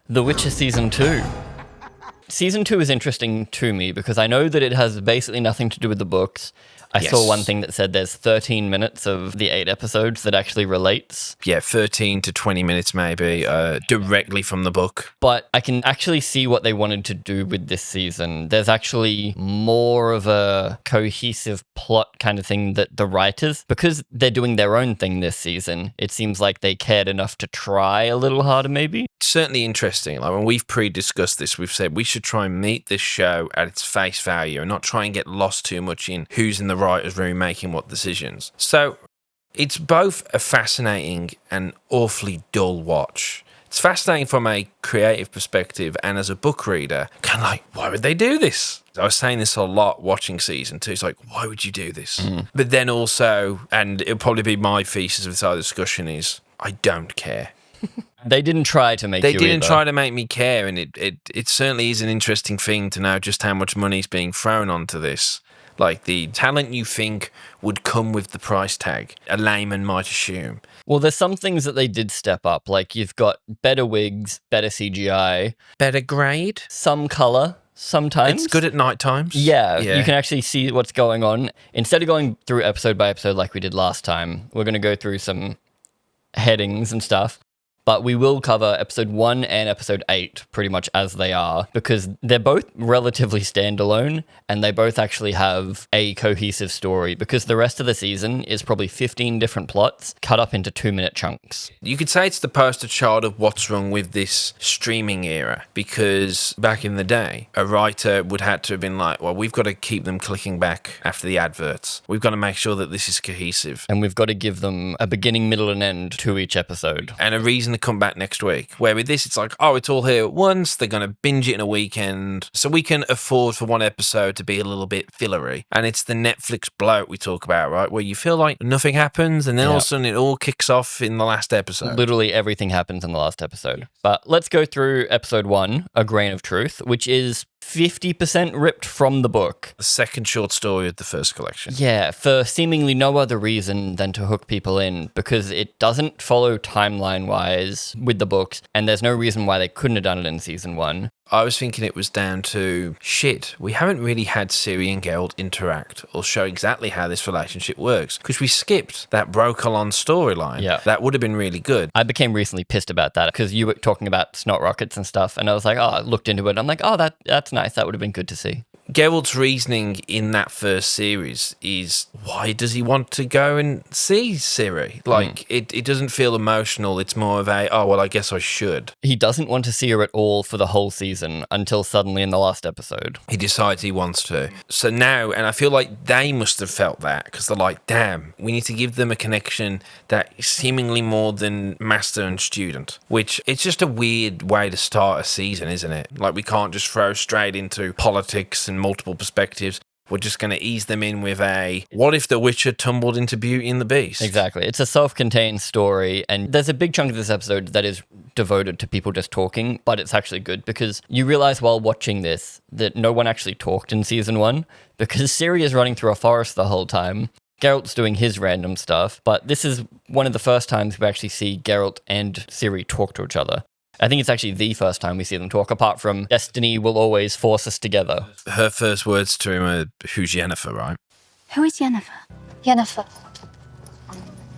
The Witcher Season 2. Season 2 is interesting to me because I know that it has basically nothing to do with the books. I saw one thing that said there's 13 minutes of the 8 episodes that actually relates. Yeah, 13 to 20 minutes maybe, directly from the book. But I can actually see what they wanted to do with this season. There's actually more of a cohesive plot kind of thing that the writers, because they're doing their own thing this season, it seems like they cared enough to try a little harder maybe. Certainly interesting. Like when we've pre-discussed this, we've said we should try and meet this show at its face value and not try and get lost too much in who's in the writer's room making what decisions. So it's both a fascinating and awfully dull watch. It's fascinating from a creative perspective and as a book reader, kind of like, why would they do this? I was saying this a lot watching season 2. It's like, why would you do this? But then also, and it'll probably be my thesis of this whole discussion is, I don't care. They didn't try to make They you didn't either. try to make me care, and it certainly is an interesting thing to know just how much money is being thrown onto this. Like the talent you think would come with the price tag, a layman might assume. Well, there's some things that they did step up. Like you've got better wigs, better CGI, Better grade? some color sometimes. It's good at night times. Yeah, you can actually see what's going on. Instead of going through episode by episode like we did last time, we're going to go through some headings and stuff. But we will cover episode 1 and episode 8 pretty much as they are because they're both relatively standalone and they both actually have a cohesive story because the rest of the season is probably 15 different plots cut up into 2-minute chunks. You could say it's the poster child of what's wrong with this streaming era because back in the day, a writer would have to have been like, well, we've got to keep them clicking back after the adverts. We've got to make sure that this is cohesive. And we've got to give them a beginning, middle, and end to each episode. And a reason to come back next week. Where with this, it's like, oh, it's all here at once. They're going to binge it in a weekend. So we can afford for one episode to be a little bit fillery. And it's the Netflix bloat we talk about, right? Where you feel like nothing happens and then all of a sudden it all kicks off in the last episode. Literally everything happens in the last episode. But let's go through episode 1, A Grain of Truth, which is 50% ripped from the book. The second short story of the first collection. Yeah, for seemingly no other reason than to hook people in, because it doesn't follow timeline-wise with the books, and there's no reason why they couldn't have done it in season 1. I was thinking it was down to, shit, we haven't really had Ciri and Geralt interact or show exactly how this relationship works, because we skipped that Brokilon storyline. Yeah. That would have been really good. I became recently pissed about that, because you were talking about snot rockets and stuff, and I was like, I looked into it, and I'm like, that's nice, that would have been good to see. Geralt's reasoning in that first series is, why does he want to go and see Ciri? Like, it doesn't feel emotional. It's more of a, oh, well, I guess I should. He doesn't want to see her at all for the whole season until suddenly in the last episode. He decides he wants to. So now, and I feel like they must have felt that because they're like, damn, we need to give them a connection that is seemingly more than master and student, which it's just a weird way to start a season, isn't it? Like, we can't just throw straight into politics and multiple perspectives. We're just going to ease them in with a, what if the Witcher tumbled into Beauty and the Beast? Exactly. It's a self-contained story, and there's a big chunk of this episode that is devoted to people just talking, but it's actually good because you realize while watching this that no one actually talked in season 1 because Ciri is running through a forest the whole time. Geralt's doing his random stuff, but this is one of the first times we actually see Geralt and Ciri talk to each other. I think it's actually the first time we see them talk, apart from destiny will always force us together. Her first words to him are, who's Yennefer, right? Who is Yennefer? Yennefer. Will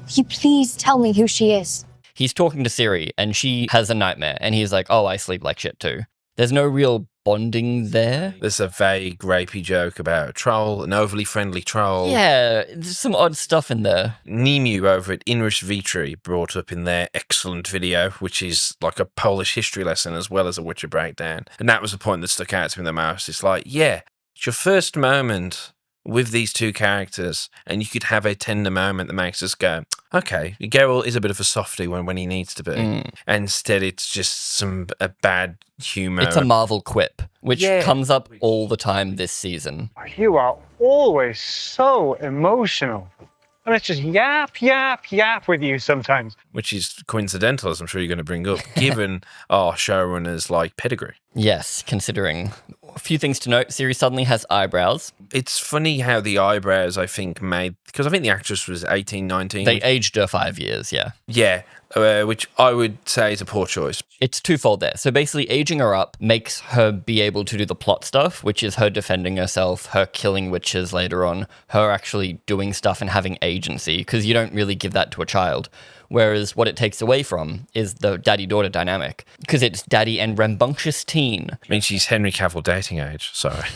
you please tell me who she is? He's talking to Ciri, and she has a nightmare, and he's like, oh, I sleep like shit too. There's no real bonding there. There's a vague, rapey joke about a troll, an overly friendly troll. Yeah, there's some odd stuff in there. Nemu over at Inrus Vitri brought up in their excellent video, which is like a Polish history lesson as well as a Witcher breakdown. And that was the point that stuck out to me the most. It's like, yeah, it's your first moment with these two characters, and you could have a tender moment that makes us go, okay, Geralt is a bit of a softie when he needs to be. And instead, it's just a bad humour. It's a Marvel quip, which comes up all the time this season. You are always so emotional. And it's just yap, yap, yap with you sometimes. Which is coincidental, as I'm sure you're going to bring up, given our showrunner's like pedigree. Yes, considering A few things to note. Ciri suddenly has eyebrows. It's funny how the eyebrows, I think, because I think the actress was 18, 19. They aged her 5 years, yeah. Yeah, which I would say is a poor choice. It's twofold there. So basically, aging her up makes her be able to do the plot stuff, which is her defending herself, her killing witches later on, her actually doing stuff and having agency, because you don't really give that to a child. Whereas what it takes away from is the daddy-daughter dynamic, because it's daddy and rambunctious teen. I mean, she's Henry Cavill dating age, sorry.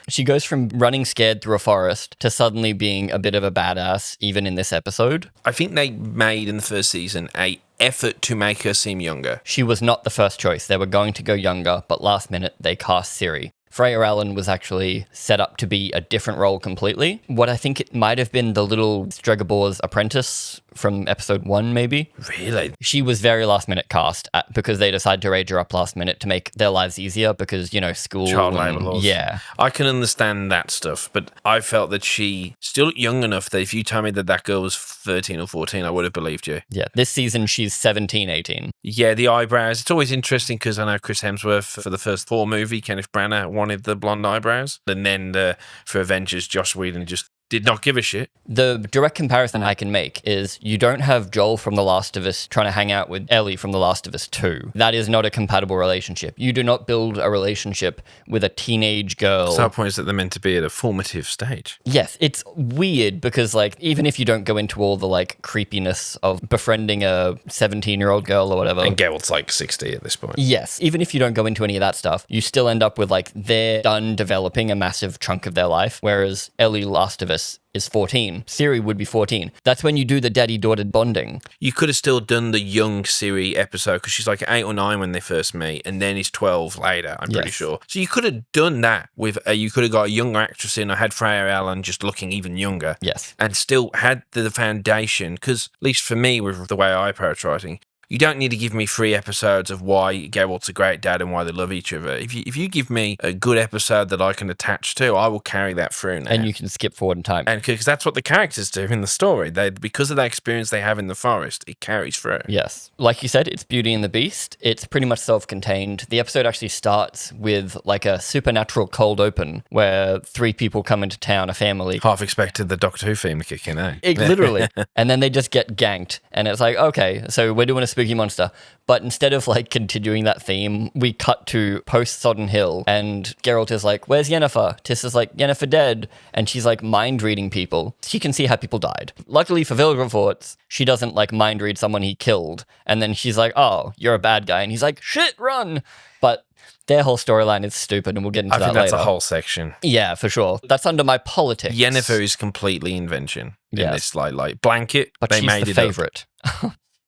She goes from running scared through a forest to suddenly being a bit of a badass, even in this episode. I think they made in the first season a effort to make her seem younger. She was not the first choice. They were going to go younger, but last minute they cast Ciri. Freya Allen was actually set up to be a different role completely. What I think it might have been the little Stregobor's apprentice from episode 1, maybe. Really? She was very last minute cast because they decided to age her up last minute to make their lives easier because, school. Child labour laws. Yeah. I can understand that stuff, but I felt that she still young enough that if you told me that girl was 13 or 14, I would have believed you. Yeah. This season, she's 17, 18. Yeah, the eyebrows. It's always interesting because I know Chris Hemsworth, for the first Thor movie, Kenneth Branagh wanted the blonde eyebrows. And then for Avengers, Joss Whedon just did not give a shit. The direct comparison I can make is you don't have Joel from The Last of Us trying to hang out with Ellie from The Last of Us 2. That is not a compatible relationship. You do not build a relationship with a teenage girl. So the point is that they're meant to be at a formative stage. Yes, it's weird because even if you don't go into all the creepiness of befriending a 17-year-old girl or whatever. And Geralt's 60 at this point. Yes, even if you don't go into any of that stuff, you still end up with they're done developing a massive chunk of their life, whereas Ellie Last of Us is 14. Ciri would be 14. That's when you do the daddy-daughter bonding. You could have still done the young Ciri episode because she's 8 or 9 when they first meet, and then he's 12 later, I'm pretty sure. So you could have done that with, you could have got a younger actress in or had Freya Allen just looking even younger. Yes. And still had the foundation, because at least for me, with the way I approach writing, you don't need to give me 3 episodes of why Geralt's a great dad and why they love each other. If you give me a good episode that I can attach to, I will carry that through now. And you can skip forward in time. And because that's what the characters do in the story. Because of that experience they have in the forest, it carries through. Yes. Like you said, it's Beauty and the Beast. It's pretty much self-contained. The episode actually starts with a supernatural cold open where 3 people come into town, a family. Half expected the Doctor Who theme to kick in, eh? Literally. And then they just get ganked. And it's okay, so we're doing a spooky monster. But instead of continuing that theme, we cut to post-Sodden Hill and Geralt is where's Yennefer? Tiss is Yennefer dead. And she's mind-reading people. She can see how people died. Luckily for Vilgefortz, she doesn't mind-read someone he killed. And then she's oh, you're a bad guy. And he's shit, run! But their whole storyline is stupid, and we'll get into that later. I think that's a whole section. Yeah, for sure. That's under my politics. Yennefer is completely invention in this blanket. But they she's made the it favourite.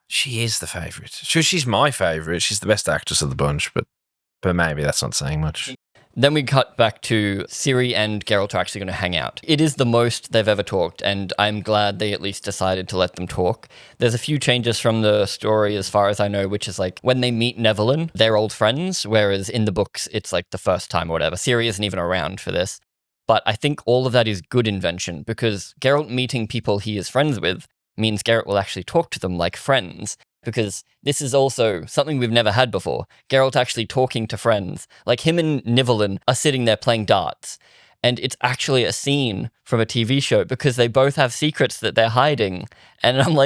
She is the favourite. Sure, she's my favourite. She's the best actress of the bunch, but maybe that's not saying much. Then we cut back to Ciri and Geralt are actually going to hang out. It is the most they've ever talked, and I'm glad they at least decided to let them talk. There's a few changes from the story as far as I know, which is when they meet Nevelyn, they're old friends, whereas in the books, it's the first time or whatever. Ciri isn't even around for this. But I think all of that is good invention, because Geralt meeting people he is friends with means Geralt will actually talk to them like friends. Because this is also something we've never had before. Geralt actually talking to friends. Him and Nivellen are sitting there playing darts. And it's actually a scene from a TV show because they both have secrets that they're hiding. And I'm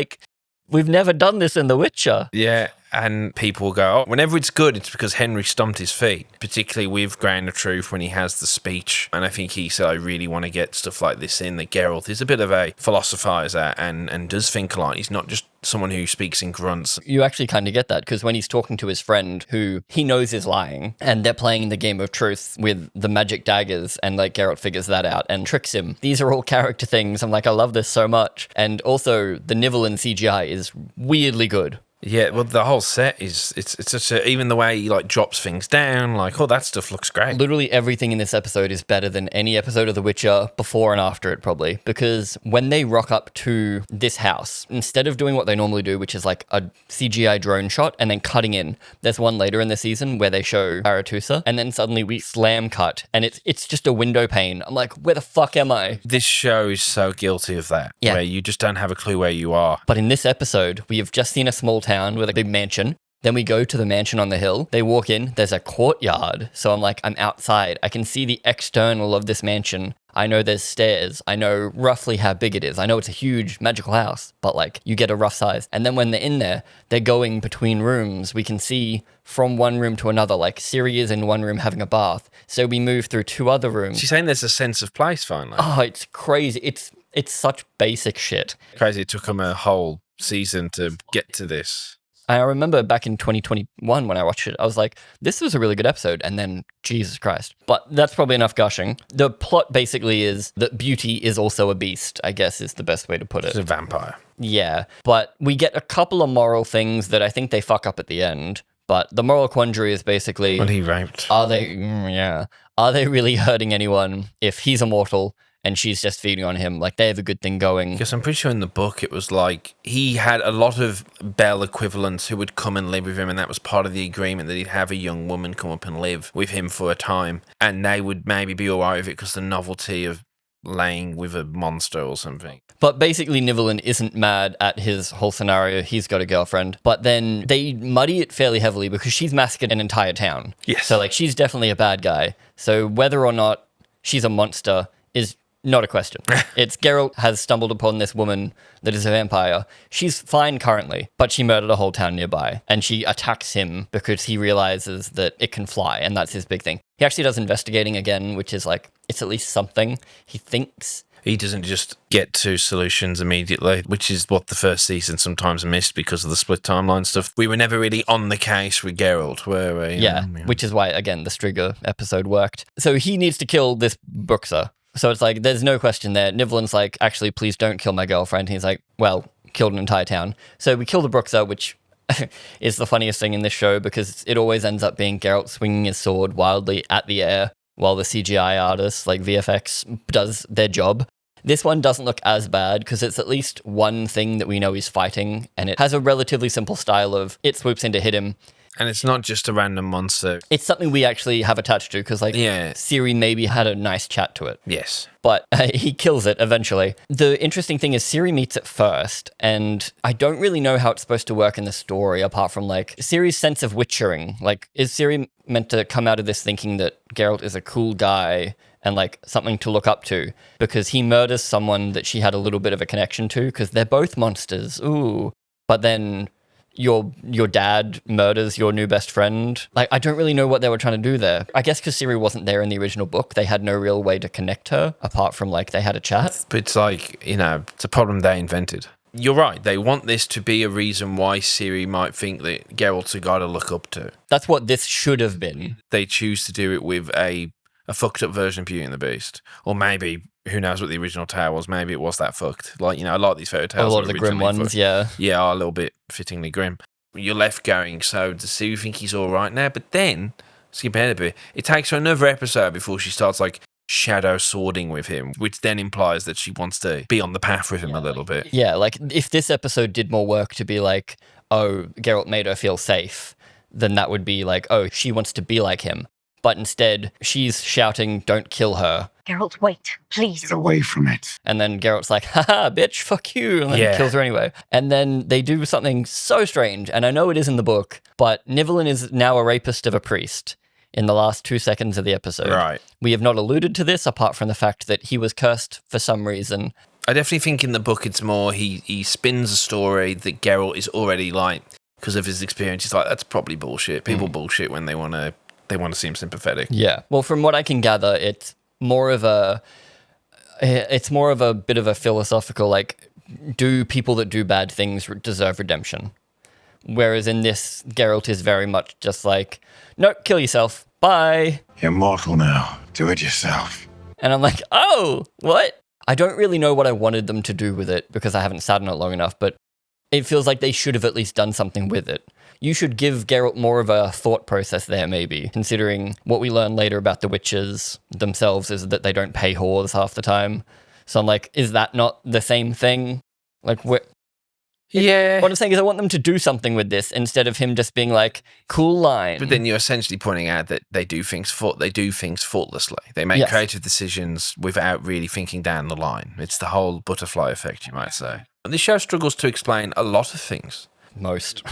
we've never done this in The Witcher. Yeah, and people go, whenever it's good, it's because Henry stomped his feet, particularly with Grain of Truth when he has the speech. And I think he said, I really want to get stuff like this in, that Geralt is a bit of a philosophizer and does think a lot. He's not just someone who speaks in grunts. You actually kind of get that because when he's talking to his friend who he knows is lying and they're playing the game of truth with the magic daggers and Geralt figures that out and tricks him. These are all character things. I'm I love this so much. And also the Nivellen CGI is weirdly good. Yeah, well, the whole set it's such even the way he drops things down, that stuff looks great. Literally everything in this episode is better than any episode of The Witcher before and after it, probably. Because when they rock up to this house, instead of doing what they normally do, which is a CGI drone shot and then cutting in, there's one later in the season where they show Aretusa, and then suddenly we slam cut, and it's just a window pane. I'm where the fuck am I? This show is so guilty of that, yeah. Where you just don't have a clue where you are. But in this episode, we have just seen a small town with a big mansion. Then we go to the mansion on the hill. They walk in, there's a courtyard. So I'm like, I'm outside. I can see the external of this mansion. I know there's stairs. I know roughly how big it is. I know it's a huge magical house, but like you get a rough size. And then when they're in there, they're going between rooms. We can see from one room to another, like Ciri is in one room having a bath. So we move through 2 other rooms. She's saying there's a sense of place finally. Oh, it's crazy. It's such basic shit. Crazy it took them a whole season to get to this. I remember back in 2021 when I watched it, I was like, this was a really good episode. And then, Jesus Christ. But that's probably enough gushing. The plot basically is that beauty is also a beast, I guess is the best way to put it. She's a vampire. Yeah. But we get a couple of moral things that I think they fuck up at the end. But the moral quandary is basically... When he raped. Are they really hurting anyone if he's immortal and she's just feeding on him? Like, they have a good thing going. Because I'm pretty sure in the book it was like he had a lot of Belle equivalents who would come and live with him, and that was part of the agreement that he'd have a young woman come up and live with him for a time, and they would maybe be all right with it because the novelty of laying with a monster or something. But basically, Nivellen isn't mad at his whole scenario. He's got a girlfriend. But then they muddy it fairly heavily because she's massacred an entire town. Yes. So, like, she's definitely a bad guy. So whether or not she's a monster is not a question. It's Geralt has stumbled upon this woman that is a vampire. She's fine currently, but she murdered a whole town nearby. And she attacks him because he realizes that it can fly, and that's his big thing. He actually does investigating again, which is like, it's at least something. He thinks. He doesn't just get to solutions immediately, which is what the first season sometimes missed because of the split timeline stuff. We were never really on the case with Geralt, were we? Yeah, which is why, again, the Striga episode worked. So he needs to kill this Bruxa. So it's like, there's no question there. Nivellen's like, actually, please don't kill my girlfriend. He's like, well, killed an entire town. So we kill the Bruxa, which is the funniest thing in this show because it always ends up being Geralt swinging his sword wildly at the air while the CGI artists, like VFX, does their job. This one doesn't look as bad because it's at least one thing that we know he's fighting, and it has a relatively simple style of it swoops in to hit him. And it's not just a random monster. It's something we actually have attached to because, like, Ciri maybe had a nice chat to it. Yes. But he kills it eventually. The interesting thing is Ciri meets it first, and I don't really know how it's supposed to work in the story apart from, like, Ciri's sense of witchering. Like, is Ciri meant to come out of this thinking that Geralt is a cool guy and, like, something to look up to because he murders someone that she had a little bit of a connection to because they're both monsters. Ooh. But then your dad murders your new best friend. Like, I don't really know what they were trying to do there. I guess because Ciri wasn't there in the original book, they had no real way to connect her apart from, like, they had a chat. But it's like, you know, it's a problem they invented. You're right. They want this to be a reason why Ciri might think that Geralt's a guy to look up to. That's what this should have been. They choose to do it with a fucked up version of Beauty and the Beast. Or maybe, who knows what the original tale was, maybe it was that fucked. Like, you know, a lot of these fairy tales a lot of the grim ones, fucked. yeah. Yeah, are a little bit fittingly grim. You're left going, so does Ciri think he's all right now? But then, skip ahead a bit, it takes her another episode before she starts, like, shadow swording with him, which then implies that she wants to be on the path with him a little bit. Yeah, like, if this episode did more work to be like, oh, Geralt made her feel safe, then that would be like, oh, she wants to be like him. But instead, she's shouting, don't kill her. Geralt, wait, please. Get away from it. And then Geralt's like, haha, bitch, fuck you. And then kills her anyway. And then they do something so strange, and I know it is in the book, but Nivellen is now a rapist of a priest in the last 2 seconds of the episode. Right. We have not alluded to this apart from the fact that he was cursed for some reason. I definitely think in the book it's more he spins a story that Geralt is already like, because of his experience, he's like, that's probably bullshit. People bullshit when they want to seem sympathetic. Yeah. Well, from what I can gather, it's more of a bit of a philosophical, like, do people that do bad things deserve redemption? Whereas in this, Geralt is very much just like, no, kill yourself. Bye. You're mortal now. Do it yourself. And I'm like, oh, what? I don't really know what I wanted them to do with it because I haven't sat on it long enough, but it feels like they should have at least done something with it. You should give Geralt more of a thought process there, maybe, considering what we learn later about the witches themselves is that they don't pay whores half the time. So I'm like, is that not the same thing? Like, yeah. What I'm saying is I want them to do something with this instead of him just being like, cool line. But then you're essentially pointing out that they do things thoughtlessly. They make creative decisions without really thinking down the line. It's the whole butterfly effect, you might say. And this show struggles to explain a lot of things. Most.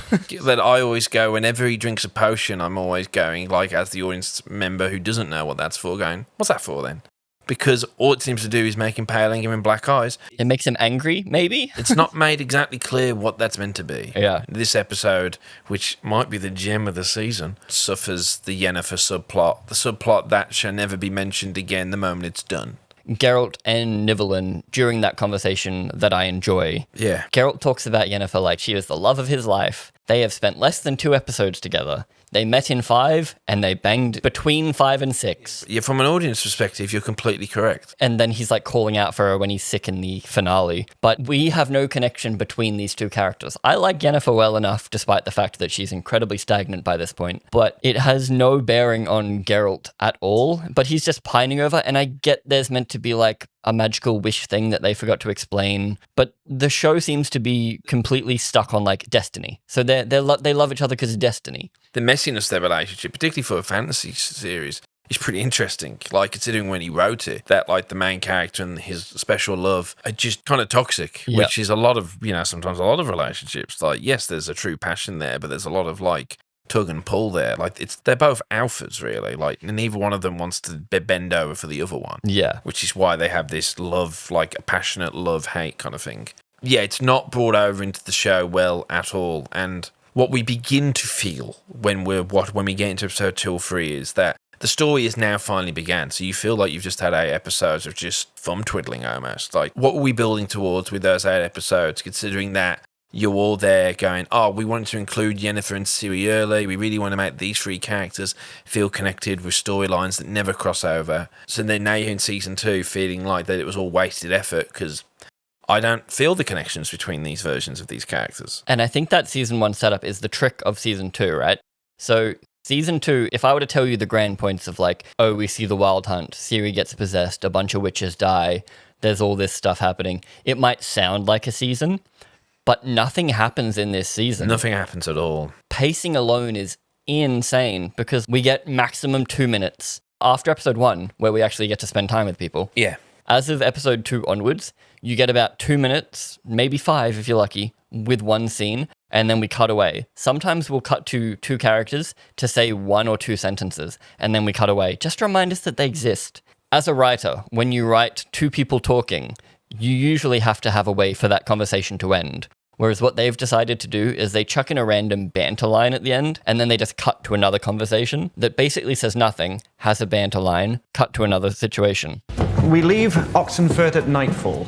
that I always go, whenever he drinks a potion, I'm always going, like, as the audience member who doesn't know what that's for, going, what's that for then? Because all it seems to do is make him pale and give him black eyes. It makes him angry, maybe? It's not made exactly clear what that's meant to be. Yeah. This episode, which might be the gem of the season, suffers the Yennefer subplot. The subplot that shall never be mentioned again the moment it's done. Geralt and Nivellen, during that conversation that I enjoy, Yeah. Geralt talks about Yennefer like she is the love of his life. They have spent less than 2 episodes together. They met in 5, and they banged between 5 and 6. Yeah, from an audience perspective, you're completely correct. And then he's like calling out for her when he's sick in the finale. But we have no connection between these two characters. I like Yennefer well enough, despite the fact that she's incredibly stagnant by this point. But it has no bearing on Geralt at all. But he's just pining over, and I get there's meant to be like a magical wish thing that they forgot to explain. But the show seems to be completely stuck on like destiny. So they love each other because of destiny. The messiness of their relationship, particularly for a fantasy series, is pretty interesting. Like, considering when he wrote it, that like the main character and his special love are just kind of toxic, which is a lot of, sometimes a lot of relationships. Like, yes, there's a true passion there, but there's a lot of like tug and pull there. Like, they're both alphas, really. Like, and neither one of them wants to bend over for the other one. Yeah. Which is why they have this love, like a passionate love-hate kind of thing. Yeah, it's not brought over into the show well at all. And what we begin to feel when we get into episode 2 or 3 is that the story is now finally began. So you feel like you've just had 8 episodes of just thumb twiddling almost. Like, what were we building towards with those 8 episodes, considering that you're all there going, oh, we wanted to include Yennefer and Ciri early. We really want to make these 3 characters feel connected with storylines that never cross over. So then now you're in season 2 feeling like that it was all wasted effort because I don't feel the connections between these versions of these characters. And I think that season 1 setup is the trick of season 2, right? So season 2, if I were to tell you the grand points of like, oh, we see the Wild Hunt, Ciri gets possessed, a bunch of witches die, there's all this stuff happening, it might sound like a season, but nothing happens in this season. Nothing happens at all. Pacing alone is insane because we get maximum 2 minutes after episode 1 where we actually get to spend time with people. Yeah. As of episode 2 onwards, you get about 2 minutes, maybe 5 if you're lucky, with one scene, and then we cut away. Sometimes we'll cut to 2 characters to say 1 or 2 sentences, and then we cut away, just to remind us that they exist. As a writer, when you write 2 people talking, you usually have to have a way for that conversation to end. Whereas what they've decided to do is they chuck in a random banter line at the end, and then they just cut to another conversation that basically says nothing, has a banter line, cut to another situation. We leave Oxenfurt at nightfall.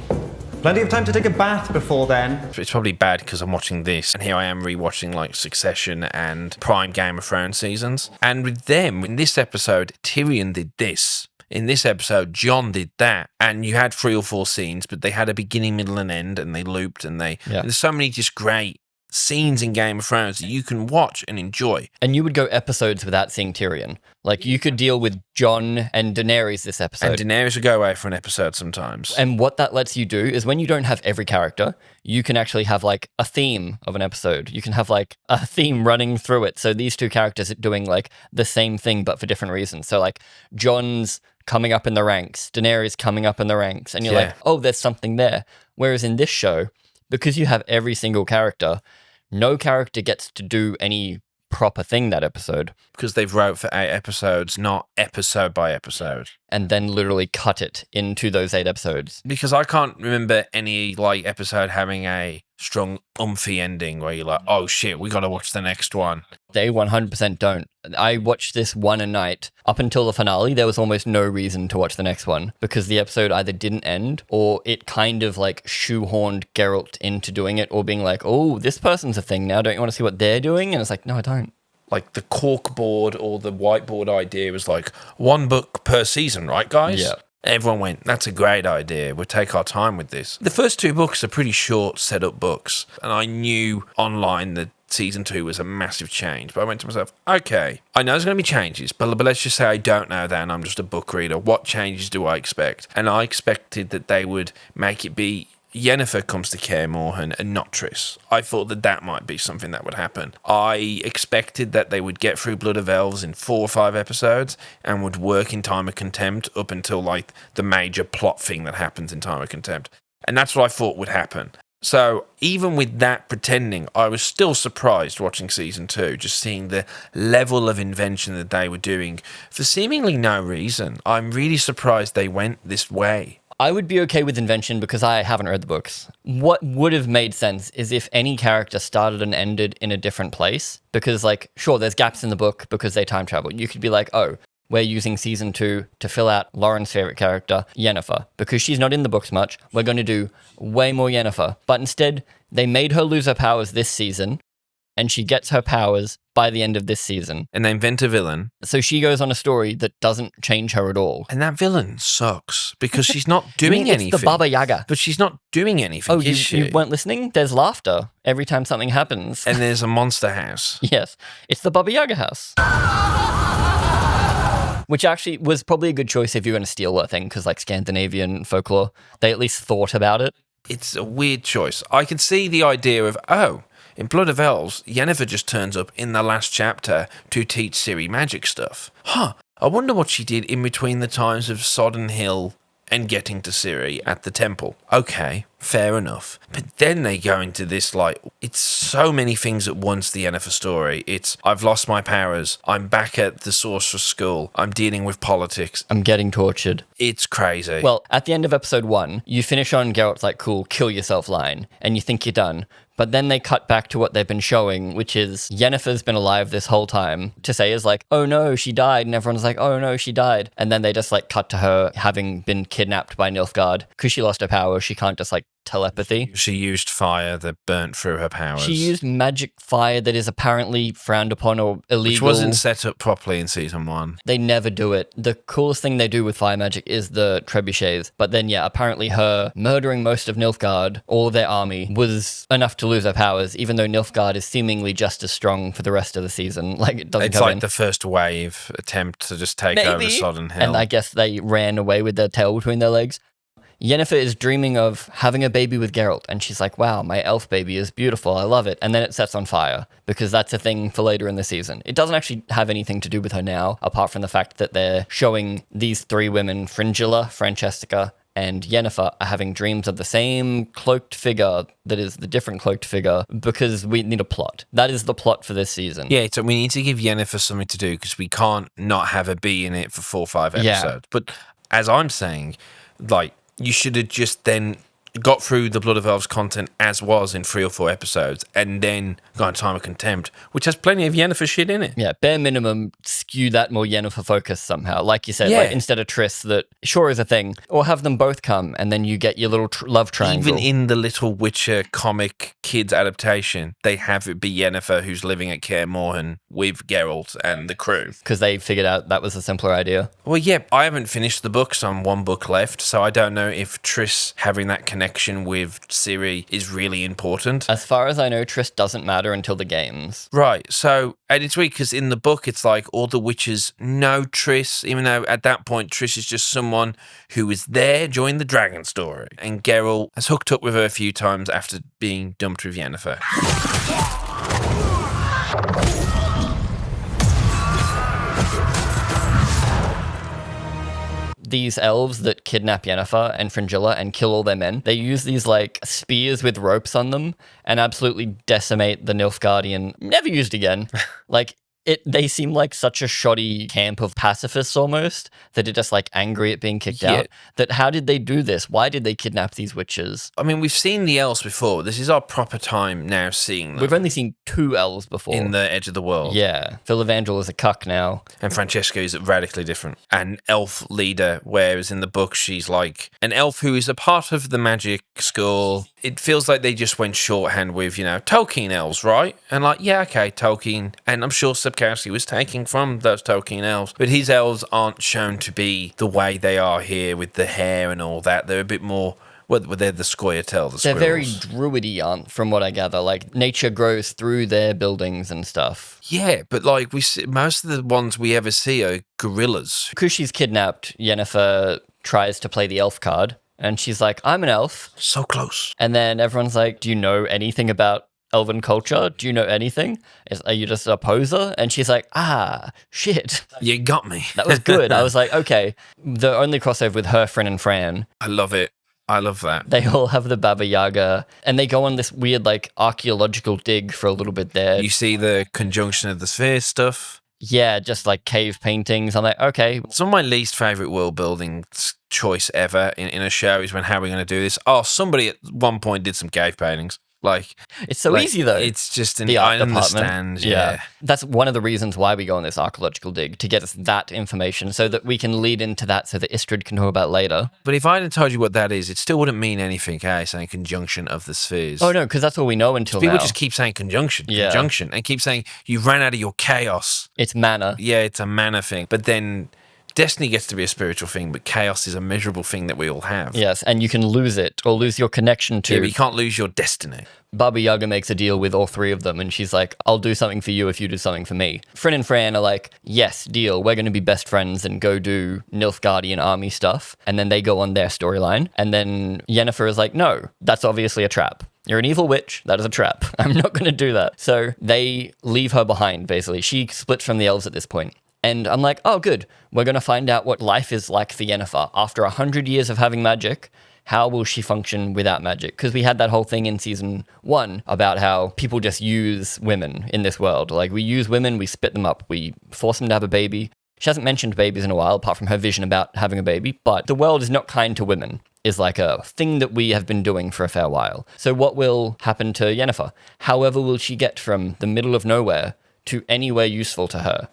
Plenty of time to take a bath before then. It's probably bad because I'm watching this, and here I am rewatching like Succession and prime Game of Thrones seasons. And with them, in this episode, Tyrion did this. In this episode, Jon did that. And you had 3 or 4 scenes, but they had a beginning, middle, and end, and they looped, and there's so many just great scenes in Game of Thrones that you can watch and enjoy. And you would go episodes without seeing Tyrion. Like, you could deal with Jon and Daenerys this episode. And Daenerys will go away for an episode sometimes. And what that lets you do is when you don't have every character, you can actually have like a theme of an episode. You can have like a theme running through it. So these 2 characters are doing like the same thing, but for different reasons. So like Jon's coming up in the ranks, Daenerys coming up in the ranks, and you're like, oh, there's something there. Whereas in this show, because you have every single character, no character gets to do any proper thing that episode. Because they've wrote for 8 episodes, not episode by episode. And then literally cut it into those 8 episodes. Because I can't remember any like episode having a strong umphy ending where you're like, oh shit, we got to watch the next one. They 100% don't. I watched this one a night. Up until the finale, there was almost no reason to watch the next one because the episode either didn't end or it kind of like shoehorned Geralt into doing it or being like, oh, this person's a thing now. Don't you want to see what they're doing? And it's like, no, I don't. Like the corkboard or the whiteboard idea was like 1 book per season, right, guys? Yeah. Everyone went, that's a great idea. We'll take our time with this. The first 2 books are pretty short setup books. And I knew online that season 2 was a massive change. But I went to myself, okay, I know there's going to be changes, but let's just say I don't know that and I'm just a book reader. What changes do I expect? And I expected that they would make it be Yennefer comes to Kaer Morhen and not Triss. I thought that might be something that would happen. I expected that they would get through Blood of Elves in 4 or 5 episodes and would work in Time of Contempt up until like the major plot thing that happens in Time of Contempt. And that's what I thought would happen. So even with that pretending, I was still surprised watching season 2, just seeing the level of invention that they were doing for seemingly no reason. I'm really surprised they went this way. I would be okay with invention because I haven't read the books. What would have made sense is if any character started and ended in a different place. Because, like, sure, there's gaps in the book because they time travel. You could be like, oh, we're using season 2 to fill out Lauren's favorite character, Yennefer. Because she's not in the books much, we're going to do way more Yennefer. But instead, they made her lose her powers this season, and she gets her powers by the end of this season. And they invent a villain. So she goes on a story that doesn't change her at all. And that villain sucks because she's not doing anything. It's the Baba Yaga. But she's not doing anything, Oh, is she? you weren't listening? There's laughter every time something happens. And there's a monster house. Yes, it's the Baba Yaga house. Which actually was probably a good choice if you're going to steal that thing, because like Scandinavian folklore, they at least thought about it. It's a weird choice. I can see the idea of, in Blood of Elves, Yennefer just turns up in the last chapter to teach Ciri magic stuff. I wonder what she did in between the times of Sodden Hill and getting to Ciri at the temple. Okay, fair enough. But then they go into this, like, it's so many things at once, the Yennefer story. It's, I've lost my powers, I'm back at the sorcerer's school, I'm dealing with politics. I'm getting tortured. It's crazy. Well, at the end of episode 1, you finish on Geralt's like, cool, kill yourself line, and you think you're done. But then they cut back to what they've been showing, which is Yennefer's been alive this whole time. To say is like, oh no, she died. And everyone's like, oh no, she died. And then they just like cut to her having been kidnapped by Nilfgaard. Because she lost her power, she can't just like telepathy. She used fire that burnt through her powers. She used magic fire that is apparently frowned upon or illegal. Which wasn't set up properly in season 1. They never do it. The coolest thing they do with fire magic is the trebuchets. But then, yeah, apparently her murdering most of Nilfgaard, all of their army, was enough to lose her powers, even though Nilfgaard is seemingly just as strong for the rest of the season. Like, it doesn't It's come like in. the first wave attempt to just take over Sodden Hill. And I guess they ran away with their tail between their legs. Yennefer is dreaming of having a baby with Geralt, and she's like, wow, my elf baby is beautiful, I love it. And then it sets on fire, because that's a thing for later in the season. It doesn't actually have anything to do with her now, apart from the fact that they're showing these 3 women, Fringilla, Francesca, and Yennefer, are having dreams of the same cloaked figure that is the different cloaked figure, because we need a plot. That is the plot for this season. Yeah, so we need to give Yennefer something to do, because we can't not have her be in it for 4 or 5 episodes. Yeah. But as I'm saying, like, you should have just then got through the Blood of Elves content as was in 3 or 4 episodes, and then gone Time of Contempt, which has plenty of Yennefer shit in it. Yeah, bare minimum, skew that more Yennefer focus somehow. Like you said, Yeah. like instead of Triss, that sure is a thing, or have them both come, and then you get your little love triangle. Even in the Little Witcher comic kids adaptation, they have it be Yennefer who's living at Kaer Morhen with Geralt and the crew. Because they figured out that was a simpler idea. Well, yeah, I haven't finished the books. I'm 1 book left, so I don't know if Triss having that connection with Ciri is really important. As far as I know, Triss doesn't matter until the games. Right, so, and it's weird because in the book it's like all the witches know Triss, even though at that point Triss is just someone who was there during the dragon story. And Geralt has hooked up with her a few times after being dumped with Yennefer. These elves that kidnap Yennefer and Fringilla and kill all their men, they use these like spears with ropes on them and absolutely decimate the Nilfgaardian. Never used again. Like, they seem like such a shoddy camp of pacifists almost, that are just like angry at being kicked out. That how did they do this? Why did they kidnap these witches? I mean, we've seen the elves before. This is our proper time now seeing them. We've only seen 2 elves before. In the Edge of the World. Yeah. Phil Evangel is a cuck now. And Francesca is radically different. An elf leader, whereas in the book she's like an elf who is a part of the magic school. It feels like they just went shorthand with, Tolkien elves, right? And like, yeah, okay, Tolkien. And I'm sure Subcassie was taking from those Tolkien elves. But his elves aren't shown to be the way they are here with the hair and all that. They're a bit more... Well, they're the Scoia'tael, the They're very squirrels. druidy, from what I gather. Like, nature grows through their buildings and stuff. Yeah, but like most of the ones we ever see are gorillas. Because she's kidnapped, Yennefer tries to play the elf card. And she's like, I'm an elf. So close. And then everyone's like, do you know anything about elven culture? Do you know anything? Are you just a poser? And she's like, shit. You got me. That was good. I was like, okay. The only crossover with her, Frin and Fran. I love it. I love that. They all have the Baba Yaga, and they go on this weird, like, archaeological dig for a little bit there. You see the conjunction of the sphere stuff. Yeah, just like cave paintings. I'm like, okay. Some of my least favourite world building choice ever in a show is when, how are we going to do this? Oh, somebody at one point did some cave paintings. Like, it's so easy though. It's just the art I department. understand. Yeah. That's one of the reasons why we go on this archaeological dig, to get us that information so that we can lead into that so that Istrid can know about later. But if I hadn't told you what that is, it still wouldn't mean anything, saying conjunction of the spheres. Oh no, because that's all we know until People now. just keep saying conjunction, Yeah. conjunction, and keep saying you ran out of your chaos. It's mana. Yeah, it's a mana thing. But then destiny gets to be a spiritual thing, but chaos is a measurable thing that we all have. Yes, and you can lose it or lose your connection to. Yeah, but you can't lose your destiny. Baba Yaga makes a deal with all three of them, and she's like, I'll do something for you if you do something for me. Frin and Fran are like, yes, deal, we're going to be best friends and go do Nilfgaardian army stuff. And then they go on their storyline. And then Yennefer is like, no, that's obviously a trap. You're an evil witch. That is a trap. I'm not going to do that. So they leave her behind, basically. She splits from the elves at this point. And I'm like, oh, good. We're going to find out what life is like for Yennefer. After 100 years of having magic, how will she function without magic? Because we had that whole thing in season 1 about how people just use women in this world. Like, we use women, we spit them up, we force them to have a baby. She hasn't mentioned babies in a while, apart from her vision about having a baby. But the world is not kind to women, is like a thing that we have been doing for a fair while. So what will happen to Yennefer? However will she get from the middle of nowhere to anywhere useful to her?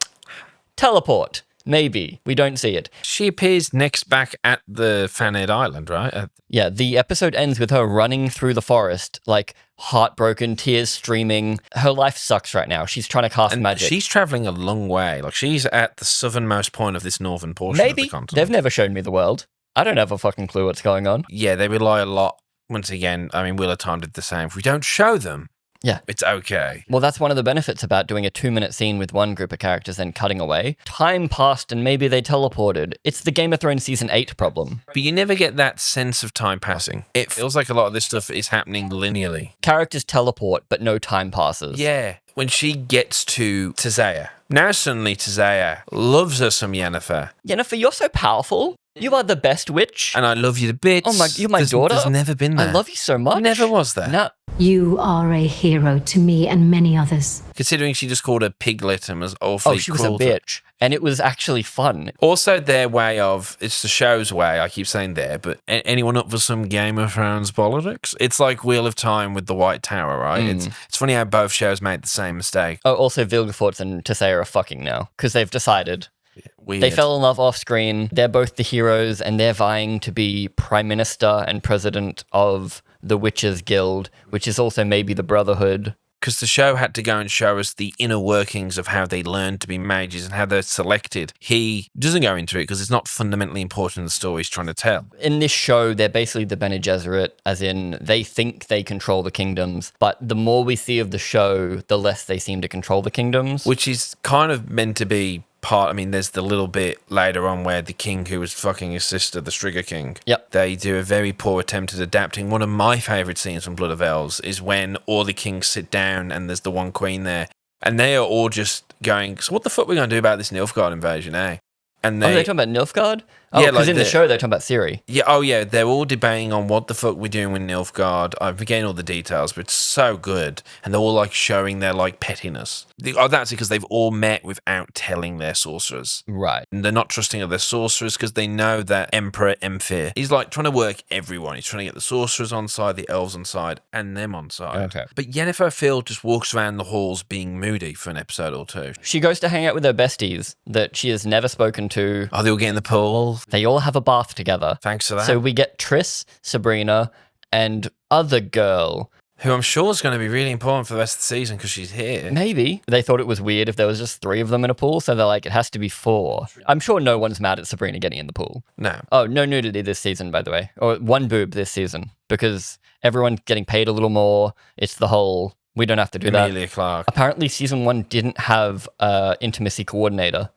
Teleport. Maybe. We don't see it. She appears next back at the Faned Island, right? Yeah, the episode ends with her running through the forest, like heartbroken, tears streaming. Her life sucks right now. She's trying to cast magic. She's traveling a long way. Like, she's at the southernmost point of this northern portion of the continent. They've never shown me the world. I don't have a fucking clue what's going on. Yeah, they rely a lot. Once again, I mean, Wheel of Time did the same. If we don't show them, yeah, it's okay. Well, that's one of the benefits about doing a 2-minute scene with one group of characters and cutting away. Time passed and maybe they teleported. It's the Game of Thrones season 8 problem. But you never get that sense of time passing. It feels like a lot of this stuff is happening linearly. Characters teleport, but no time passes. Yeah. When she gets to Tazea, now suddenly Tazea loves her some Yennefer. Yennefer, you're so powerful. You are the best witch. And I love you to bits. Oh my, you're my daughter. There's never been that. I love you so much. Never was there. No. You are a hero to me and many others. Considering she just called her Piglet and was awfully Oh, she was cruel a to her. bitch. And it was actually fun. Also, their way of, it's the show's way, I keep saying there, but anyone up for some Game of Thrones politics? It's like Wheel of Time with the White Tower, right? It's funny how both shows made the same mistake. Oh, also, Vilgefortz and Tessera are fucking now, because they've decided. Weird. They fell in love off screen. They're both the heroes, and they're vying to be Prime Minister and President of the Witches Guild, which is also maybe the Brotherhood. Because the show had to go and show us the inner workings of how they learned to be mages and how they're selected. He doesn't go into it because it's not fundamentally important in the story he's trying to tell. In this show, they're basically the Bene Gesserit, as in they think they control the kingdoms, but the more we see of the show, the less they seem to control the kingdoms. Which is kind of meant to be part, I mean, there's the little bit later on where the king who was fucking his sister, the Striga King, Yep. they do a very poor attempt at adapting. One of my favourite scenes from Blood of Elves is when all the kings sit down and there's the one queen there, and they are all just going, so what the fuck are we going to do about this Nilfgaard invasion, eh? And Are they talking about Nilfgaard? Oh, Yeah, because like in the show they're talking about Ciri. Yeah, oh yeah, they're all debating on what the fuck we're doing with Nilfgaard. I'm forgetting all the details, but it's so good. And they're all like showing their like pettiness. That's because they've all met without telling their sorcerers. Right. And they're not trusting of their sorcerers because they know that Emperor Emfir, he's like trying to work everyone. He's trying to get the sorcerers on side, the elves on side, and them on side. Okay. But Yennefer Phil just walks around the halls being moody for an episode or two. She goes to hang out with her besties that she has never spoken to. Oh, they all get in the pool. They all have a bath together. Thanks for that. So we get Triss, Sabrina, and other girl. Who I'm sure is going to be really important for the rest of the season because she's here. Maybe. They thought it was weird if there was just 3 of them in a pool, so they're like, it has to be 4. I'm sure no one's mad at Sabrina getting in the pool. No. Oh, no nudity this season, by the way. Or 1 boob this season, because everyone's getting paid a little more. It's the whole, we don't have to do that. Emilia Clarke. Apparently, season 1 didn't have an intimacy coordinator.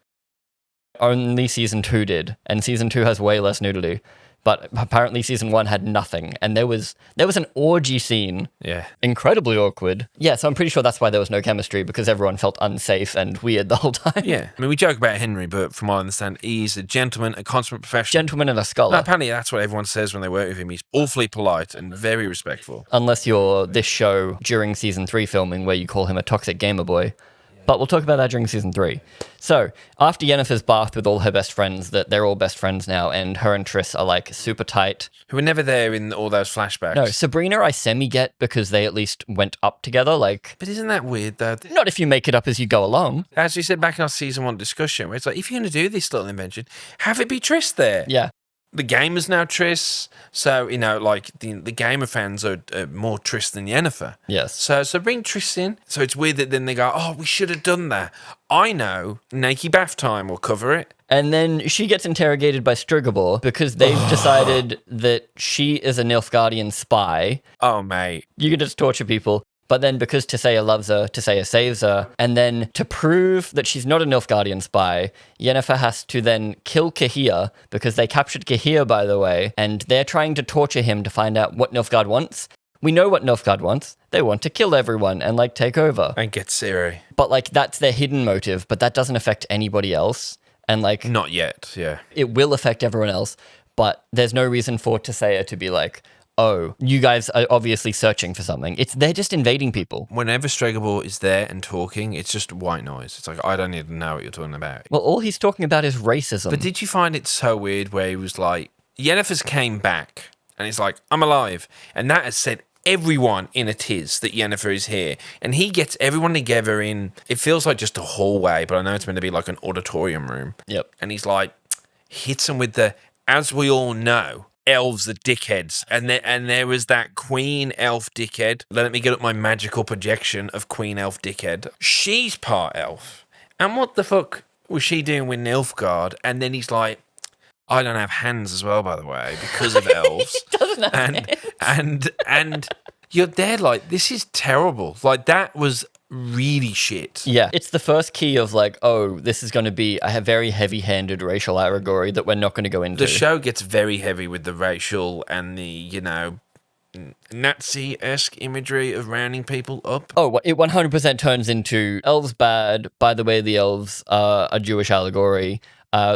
Only season 2 did, and season 2 has way less nudity. but apparently season 1 had nothing. And there was an orgy scene. Yeah. Incredibly awkward. Yeah, so I'm pretty sure that's why there was no chemistry, because everyone felt unsafe and weird the whole time. Yeah. I mean, we joke about Henry, but from what I understand, he's a gentleman, a consummate professional. Gentleman and a scholar. No, apparently that's what everyone says when they work with him. He's awfully polite and very respectful. Unless you're this show during season 3 filming where you call him a toxic gamer boy. But we'll talk about that during season 3. So, after Yennefer's bath with all her best friends, that they're all best friends now, and her and Triss are like super tight. Who were never there in all those flashbacks. No, Sabrina I semi-get because they at least went up together, like... But isn't that weird, though? Not if you make it up as you go along. As we said back in our season 1 discussion, where it's like, if you're going to do this little invention, have it be Triss there. Yeah. The gamer's now Triss, so, like, the gamer fans are more Triss than Yennefer. Yes. So bring Triss in. So it's weird that then they go, oh, we should have done that. I know, Naked Bath Time will cover it. And then she gets interrogated by Strigobor because they've decided that she is a Nilfgaardian spy. Oh, mate. You can just torture people. But then because Tissaia loves her, Tissaia saves her. And then to prove that she's not a Nilfgaardian spy, Yennefer has to then kill Cahir, because they captured Cahir, by the way, and they're trying to torture him to find out what Nilfgaard wants. We know what Nilfgaard wants. They want to kill everyone and, like, take over. And get Ciri. But, like, that's their hidden motive, but that doesn't affect anybody else. And, like... Not yet, yeah. It will affect everyone else, but there's no reason for Tissaia to be like... oh, you guys are obviously searching for something. They're just invading people. Whenever Strigobor is there and talking, it's just white noise. It's like, I don't even know what you're talking about. Well, all he's talking about is racism. But did you find it so weird where he was like, Yennefer's came back, and he's like, I'm alive. And that has set everyone in a tiz that Yennefer is here. And he gets everyone together in, it feels like just a hallway, but I know it's meant to be like an auditorium room. Yep. And he's like, hits him with the, as we all know, elves are dickheads, and there was that queen elf dickhead. Let me get up my magical projection of queen elf dickhead. She's part elf, and what the fuck was she doing with Nilfgaard? And then he's like, I don't have hands as well, by the way, because of elves. He doesn't have and you're there like, this is terrible. Like, that was really shit. Yeah, it's the first key of like, oh, this is going to be a very heavy-handed racial allegory that we're not going to go into. The show gets very heavy with the racial and the, Nazi-esque imagery of rounding people up. Oh, it 100% turns into elves bad. By the way, the elves are a Jewish allegory.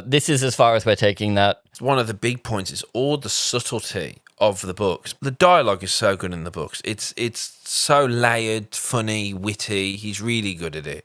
This is as far as we're taking that. One of the big points is all the subtlety of the books. The dialogue is so good in the books. It's so layered, funny, witty. He's really good at it.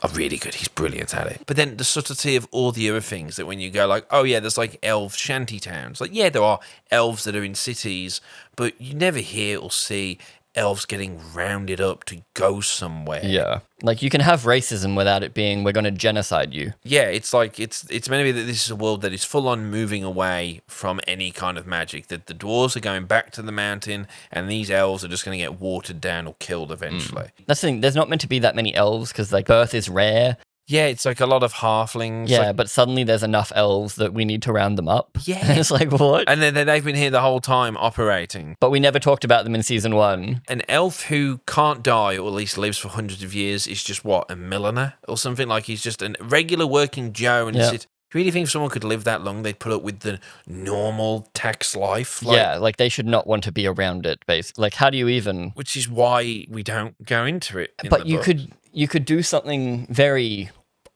Oh, really good. He's brilliant at it. But then the subtlety of all the other things that when you go like, oh yeah, there's like elf shanty towns. Like, yeah, there are elves that are in cities, but you never hear or see elves getting rounded up to go somewhere. Yeah. Like, you can have racism without it being, we're going to genocide you. Yeah, it's like, it's meant to be that this is a world that is full on moving away from any kind of magic, that the dwarves are going back to the mountain, and these elves are just going to get watered down or killed eventually. That's the thing, there's not meant to be that many elves, because, like, birth is rare. Yeah, it's like a lot of halflings. Yeah, like, but suddenly there's enough elves that we need to round them up. Yeah. It's like, what? And then they've been here the whole time operating. But we never talked about them in season 1. An elf who can't die, or at least lives for hundreds of years, is just what, a milliner or something? Like, he's just a regular working Joe. And Yeah. do you really think if someone could live that long, they'd put up with the normal tax life? Yeah, like, they should not want to be around it, basically. Like, how do you even... Which is why we don't go into it. But you could do something very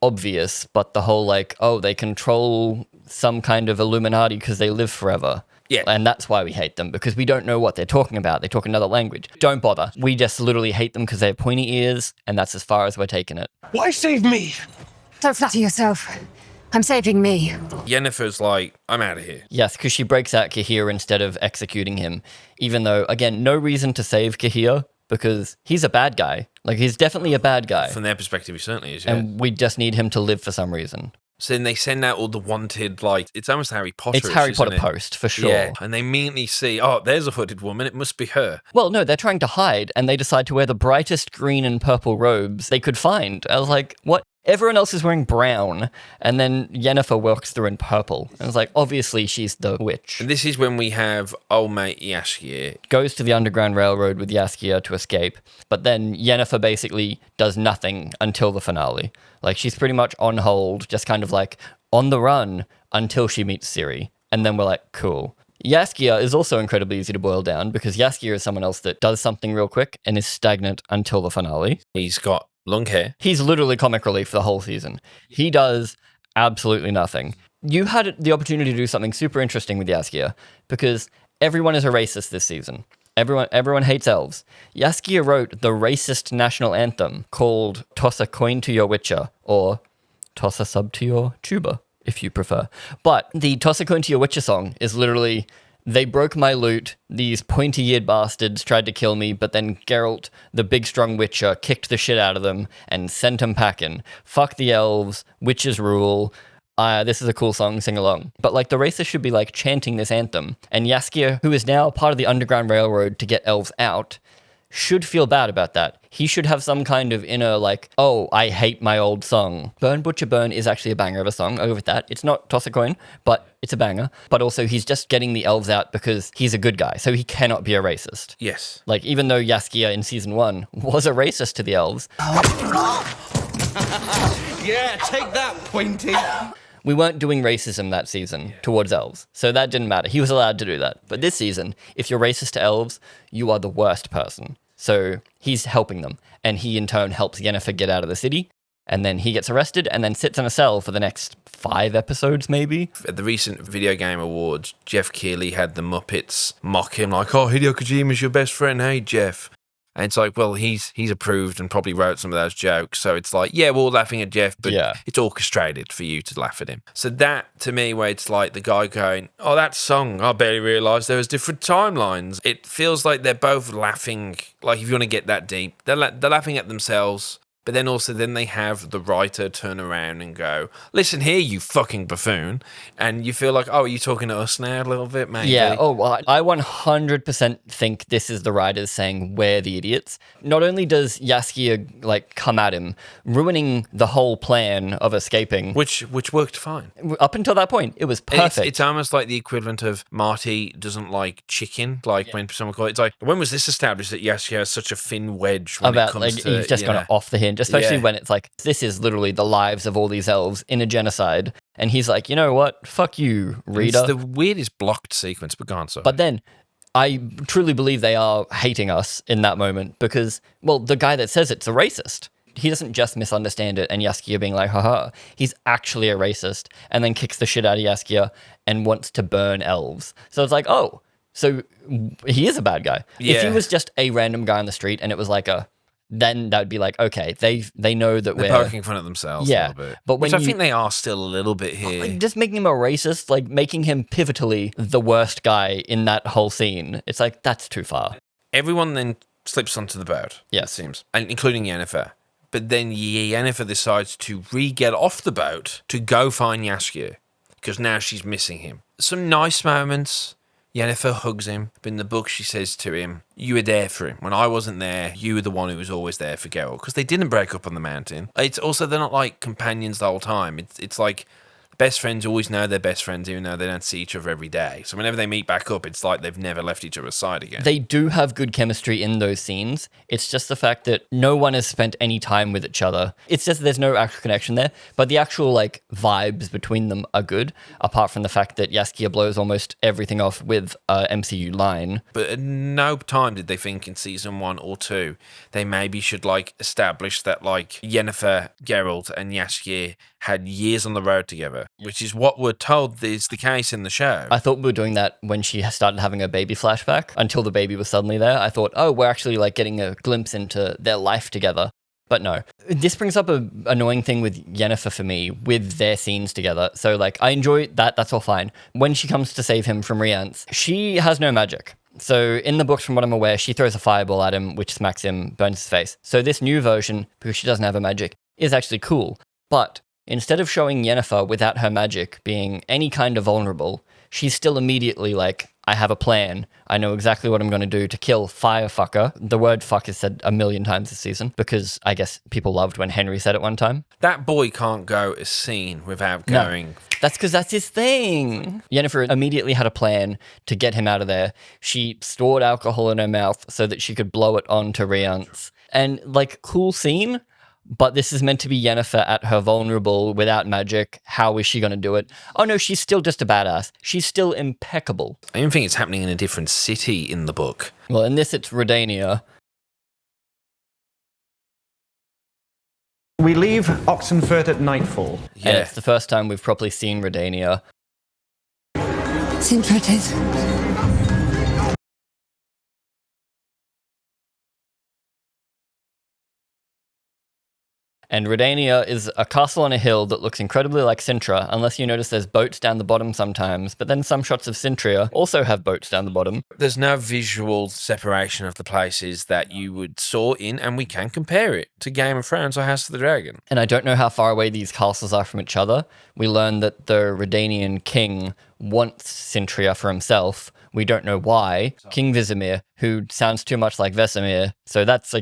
obvious, but the whole, like, oh, they control some kind of Illuminati because they live forever. Yeah. And that's why we hate them, because we don't know what they're talking about. They talk another language. Don't bother. We just literally hate them because they have pointy ears, and that's as far as we're taking it. Why save me? Don't flatter yourself. I'm saving me. Yennefer's like, I'm out of here. Yes, because she breaks out Cahir instead of executing him, even though, again, no reason to save Cahir, because he's a bad guy. Like, he's definitely a bad guy. From their perspective, he certainly is, yeah. And we just need him to live for some reason. So then they send out all the wanted, like, it's almost Harry Potter. It's Harry Potter Post, for sure. Yeah, and they immediately see, oh, there's a hooded woman, it must be her. Well, no, they're trying to hide, and they decide to wear the brightest green and purple robes they could find. I was like, what? Everyone else is wearing brown, and then Yennefer walks through in purple. And it's like, obviously, she's the witch. And this is when we have old mate Jaskier. Goes to the Underground Railroad with Jaskier to escape, but then Yennefer basically does nothing until the finale. Like, she's pretty much on hold, just kind of like on the run until she meets Ciri. And then we're like, cool. Jaskier is also incredibly easy to boil down because Jaskier is someone else that does something real quick and is stagnant until the finale. He's got long hair. He's literally comic relief for the whole season. He does absolutely nothing. You had the opportunity to do something super interesting with Jaskier because everyone is a racist this season. Everyone hates elves. Jaskier wrote the racist national anthem called Toss a Coin to Your Witcher, or Toss a Sub to Your Tuba, if you prefer. But the Toss a Coin to Your Witcher song is literally, they broke my loot, these pointy-eared bastards tried to kill me, but then Geralt, the big strong witcher, kicked the shit out of them and sent them packing. Fuck the elves, witches rule. This is a cool song, sing along. But like the racists should be like chanting this anthem. And Jaskier, who is now part of the Underground Railroad to get elves out, should feel bad about that. He should have some kind of inner like, oh, I hate my old song. Burn Butcher Burn is actually a banger of a song. I'll go with that. It's not Toss a Coin, but it's a banger. But also he's just getting the elves out because he's a good guy. So he cannot be a racist. Yes. Like even though Jaskier in season 1 was a racist to the elves. Yeah, take that, pointy. We weren't doing racism that season towards elves, so that didn't matter. He was allowed to do that. But this season, if you're racist to elves, you are the worst person. So he's helping them, and he in turn helps Yennefer get out of the city, and then he gets arrested and then sits in a cell for the next 5 episodes, maybe. At the recent Video Game Awards, Jeff Keighley had the Muppets mock him like, oh, Hideo Kojima's your best friend, hey, Jeff. And it's like, well, he's approved and probably wrote some of those jokes. So it's like, yeah, we're all laughing at Jeff, but it's orchestrated for you to laugh at him. So that, to me, where it's like the guy going, oh, that song, I barely realised there was different timelines. It feels like they're both laughing, like if you want to get that deep, they're laughing at themselves. But then also then they have the writer turn around and go, listen here, you fucking buffoon. And you feel like, oh, are you talking to us now a little bit, maybe? Yeah, oh, well, I 100% think this is the writers saying we're the idiots. Not only does Jaskier, like, come at him, ruining the whole plan of escaping. Which worked fine. Up until that point, it was perfect. It's almost like the equivalent of Marty doesn't like chicken, like when someone calls it. It's like, when was this established that Jaskier has such a thin wedge when it comes to... he's just gone off the hinge. Especially when it's like, this is literally the lives of all these elves in a genocide. And he's like, you know what? Fuck you, reader. It's the weirdest blocked sequence, but go on, sorry. But then, I truly believe they are hating us in that moment because, well, the guy that says it's a racist. He doesn't just misunderstand it and Jaskier being like, haha. He's actually a racist and then kicks the shit out of Jaskier and wants to burn elves. So it's like, oh, so he is a bad guy. Yeah. If he was just a random guy on the street and it was like then that would be like, okay, they know that they're we're poking fun at themselves a little bit. But which I think they are still a little bit here. Just making him a racist, like making him pivotally the worst guy in that whole scene. It's like, that's too far. Everyone then slips onto the boat, it seems, and including Yennefer. But then Yennefer decides to get off the boat to go find Jaskier because now she's missing him. Some nice moments. Yennefer hugs him, but in the book she says to him, you were there for him. When I wasn't there, you were the one who was always there for Geralt. Because they didn't break up on the mountain. It's also, they're not like companions the whole time. It's like best friends always know they're best friends even though they don't see each other every day. So whenever they meet back up, it's like they've never left each other's side again. They do have good chemistry in those scenes. It's just the fact that no one has spent any time with each other. It's just there's no actual connection there. But the actual like vibes between them are good, apart from the fact that Jaskier blows almost everything off with an MCU line. But at no time did they think in season 1 or 2 they maybe should like establish that like Yennefer, Geralt and Jaskier had years on the road together, which is what we're told is the case in the show. I thought we were doing that when she started having a baby flashback until the baby was suddenly there. I thought, oh, we're actually like getting a glimpse into their life together. But no. This brings up an annoying thing with Yennefer for me with their scenes together. So like I enjoy that. That's all fine. When she comes to save him from Rience, she has no magic. So in the books, from what I'm aware, she throws a fireball at him, which smacks him, burns his face. So this new version, because she doesn't have a magic, is actually cool. But instead of showing Yennefer without her magic being any kind of vulnerable, she's still immediately like, I have a plan. I know exactly what I'm going to do to kill Firefucker. The word fuck is said 1,000,000 times this season because I guess people loved when Henry said it one time. That boy can't go a scene without going... No, that's because that's his thing. Yennefer immediately had a plan to get him out of there. She stored alcohol in her mouth so that she could blow it onto Rience. And like, cool scene. But this is meant to be Yennefer at her vulnerable, without magic. How is she going to do it? Oh no, she's still just a badass. She's still impeccable. I even think it's happening in a different city in the book. Well, in this, it's Redania. We leave Oxenford at nightfall. Yeah. And it's the first time we've properly seen Redania. And Redania is a castle on a hill that looks incredibly like Sintra, unless you notice there's boats down the bottom sometimes, but then some shots of Sintria also have boats down the bottom. There's no visual separation of the places that you would saw in, and we can compare it to Game of Thrones or House of the Dragon. And I don't know how far away these castles are from each other. We learn that the Redanian king wants Sintria for himself. We don't know why. King Vizimir, who sounds too much like Vesemir, so that's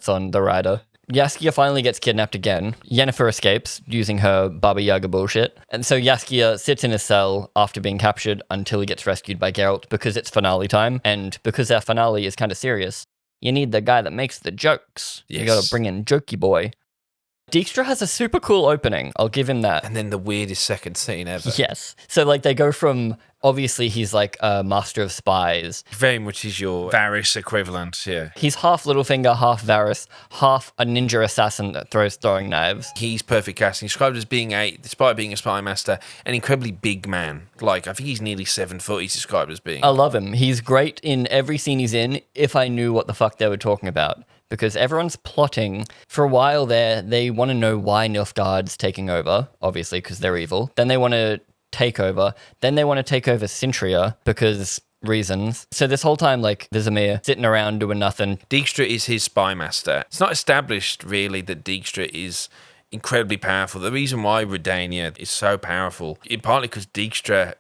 on the writer. Jaskier finally gets kidnapped again. Yennefer escapes using her Baba Yaga bullshit. And so Jaskier sits in his cell after being captured until he gets rescued by Geralt because it's finale time. And because our finale is kind of serious, you need the guy that makes the jokes. Yes. You gotta bring in Jokey Boy. Dijkstra has a super cool opening. I'll give him that. And then the weirdest second scene ever. Yes. So like they go from, obviously he's like a master of spies. Very much is your Varys equivalent, yeah. He's half Littlefinger, half Varys, half a ninja assassin that throws throwing knives. He's perfect casting. Described as being despite being a spy master, an incredibly big man. Like, I think he's nearly 7 foot, he's described as being. I love him. He's great in every scene he's in, if I knew what the fuck they were talking about. Because everyone's plotting. For a while there, they want to know why Nilfgaard's taking over, obviously, because they're evil. Then they want to take over. Then they want to take over Sintria, because reasons. So this whole time, like, Vizimir sitting around doing nothing. Dijkstra is his spy master. It's not established, really, that Dijkstra is incredibly powerful. The reason why Redania is so powerful, partly because Dijkstra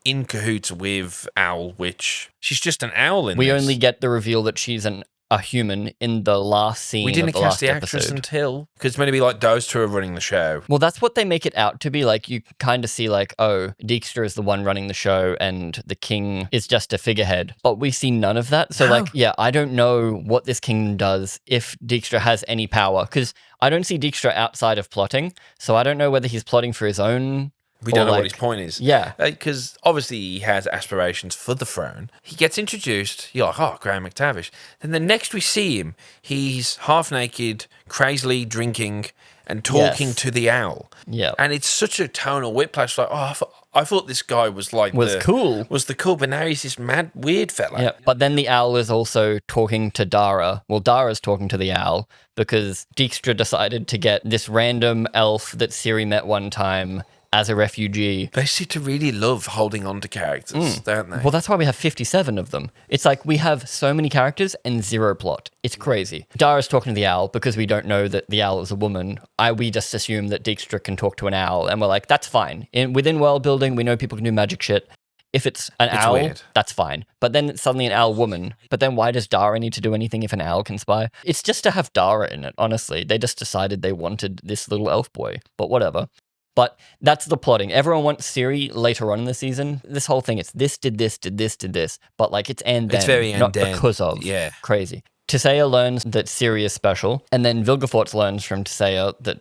in cahoots with Owl Witch. She's just an owl in We this. only get the reveal that she's a human in the last scene. We didn't of the cast last the actress episode. until, because it's meant to be like those two are running the show. Well, that's what they make it out to be. Like, you kind of see like, oh, Dijkstra is the one running the show and the king is just a figurehead. But we see none of that. So like, yeah, I don't know what this kingdom does, if Dijkstra has any power, because I don't see Dijkstra outside of plotting. So I don't know whether he's plotting for his own. We don't know like, what his point is. Yeah. Because obviously he has aspirations for the throne. He gets introduced, you're like, oh, Graham McTavish. Then the next we see him, he's half naked, crazily drinking and talking to the owl. Yeah. And it's such a tonal whiplash. Like, oh, I thought this guy was like cool. Was the cool, but now he's this mad, weird fella. Yeah, but then the owl is also talking to Dara. Well, Dara's talking to the owl because Dijkstra decided to get this random elf that Ciri met one time as a refugee. They seem to really love holding on to characters, don't they? Well, that's why we have 57 of them. It's like we have so many characters and zero plot. It's crazy. Dara's talking to the owl because we don't know that the owl is a woman. We just assume that Dijkstra can talk to an owl, and we're like, that's fine. Within world building, we know people can do magic shit. If it's an owl, weird. That's fine. But then it's suddenly an owl woman. But then why does Dara need to do anything if an owl can spy? It's just to have Dara in it, honestly. They just decided they wanted this little elf boy. But whatever. But that's the plotting. Everyone wants Ciri later on in the season. This whole thing, it's this, did this, did this, did this. But like it's and then, It's very not and then. because of. Yeah. Crazy. Tissaia learns that Ciri is special, and then Vilgefortz learns from Tissaia that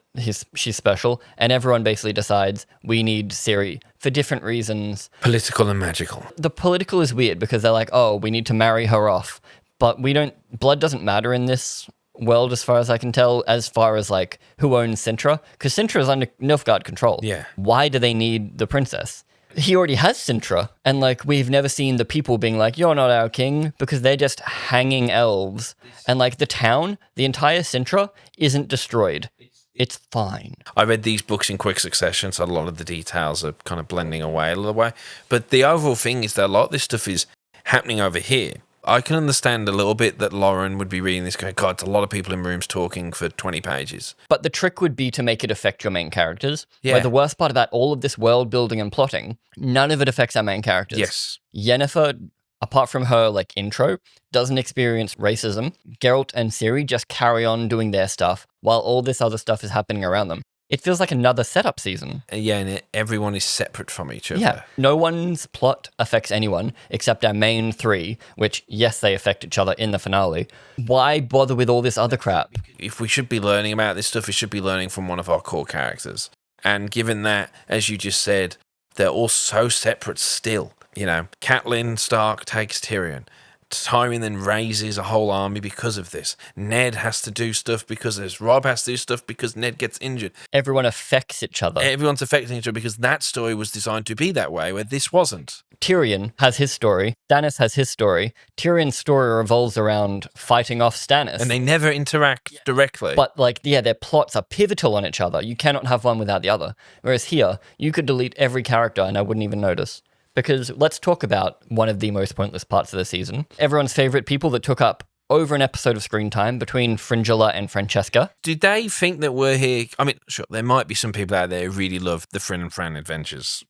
she's special, and everyone basically decides we need Ciri for different reasons. Political and magical. The political is weird because they're like, oh, we need to marry her off. But blood doesn't matter in this world as far as I can tell, as far as like who owns Sintra, because Sintra is under Nilfgaard control. Yeah. Why do they need the princess? He already has Sintra, and like we've never seen the people being like, you're not our king, because they're just hanging elves. And like the town, the entire Sintra isn't destroyed. It's fine. I read these books in quick succession, so a lot of the details are kind of blending away a little way. But the overall thing is that a lot of this stuff is happening over here. I can understand a little bit that Lauren would be reading this going, God, it's a lot of people in rooms talking for 20 pages. But the trick would be to make it affect your main characters. Yeah. Where the worst part about all of this world building and plotting, none of it affects our main characters. Yes. Yennefer, apart from her like intro, doesn't experience racism. Geralt and Ciri just carry on doing their stuff while all this other stuff is happening around them. It feels like another setup season. Yeah, and everyone is separate from each other. Yeah, no one's plot affects anyone except our main three, which, yes, they affect each other in the finale. Why bother with all this other crap? If we should be learning about this stuff, we should be learning from one of our core characters. And given that, as you just said, they're all so separate still. You know, Catelyn Stark takes Tyrion. Tywin then raises a whole army because of this. Ned has to do stuff because of this. Rob has to do stuff because Ned gets injured. Everyone affects each other. Everyone's affecting each other because that story was designed to be that way, where this wasn't. Tyrion has his story. Stannis has his story. Tyrion's story revolves around fighting off Stannis. And they never interact directly. But, their plots are pivotal on each other. You cannot have one without the other. Whereas here, you could delete every character and I wouldn't even notice. Because let's talk about one of the most pointless parts of the season. Everyone's favourite people that took up over an episode of screen time between Fringilla and Francesca. Do they think that we're here? I mean, sure, there might be some people out there who really love the Frin Fran adventures.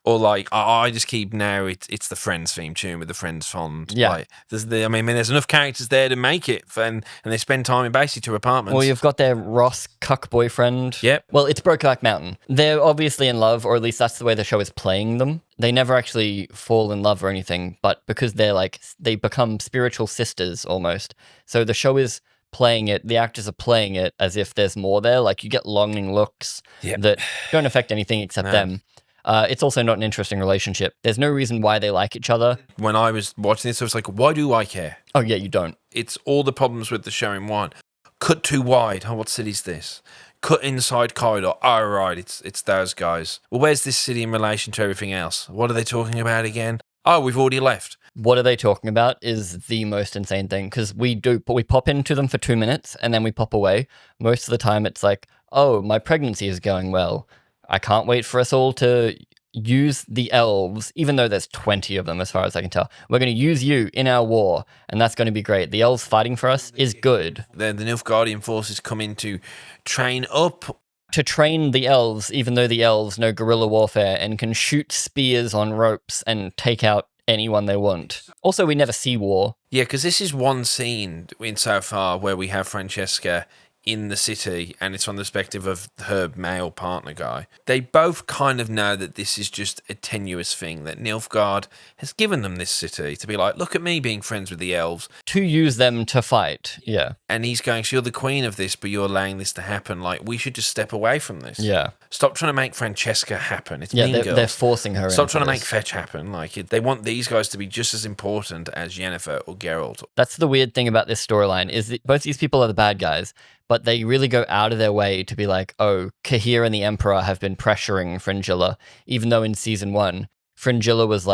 Or I just keep now, it's the Friends theme tune with the Friends font. Yeah. There's enough characters there to make it, and they spend time in basically 2 apartments. Well, you've got their Ross cuck boyfriend. Yep. Well, it's Brokeback Mountain. They're obviously in love, or at least that's the way the show is playing them. They never actually fall in love or anything, but because they become spiritual sisters almost. So the show is playing it, the actors are playing it as if there's more there. You get longing looks that don't affect anything except them. It's also not an interesting relationship. There's no reason why they like each other. When I was watching this, I was like, why do I care? Oh, yeah, you don't. It's all the problems with the show in one. Cut too wide. Oh, what city's this? Cut inside corridor. Oh, right, it's those guys. Well, where's this city in relation to everything else? What are they talking about again? Oh, we've already left. What are they talking about is the most insane thing, because we pop into them for 2 minutes and then we pop away. Most of the time it's like, oh, my pregnancy is going well. I can't wait for us all to use the elves, even though there's 20 of them as far as I can tell. We're going to use you in our war, and that's going to be great. The elves fighting for us is good. The Nilfgaardian forces come in to train up. To train the elves, even though the elves know guerrilla warfare and can shoot spears on ropes and take out anyone they want. Also, we never see war. Yeah, because this is one scene in so far where we have Francesca in the city, and it's from the perspective of her male partner guy. They both kind of know that this is just a tenuous thing, that Nilfgaard has given them this city to be like, look at me being friends with the elves. To use them to fight, yeah. And he's going, so you're the queen of this, but you're allowing this to happen. We should just step away from this. Yeah. Stop trying to make Francesca happen. It's Mean Girls. They're forcing her. Stop trying to make Fetch happen. They want these guys to be just as important as Yennefer or Geralt. That's the weird thing about this storyline, is that both these people are the bad guys, but they really go out of their way to be like, oh, Cahir and the Emperor have been pressuring Fringilla, even though in season 1, Fringilla was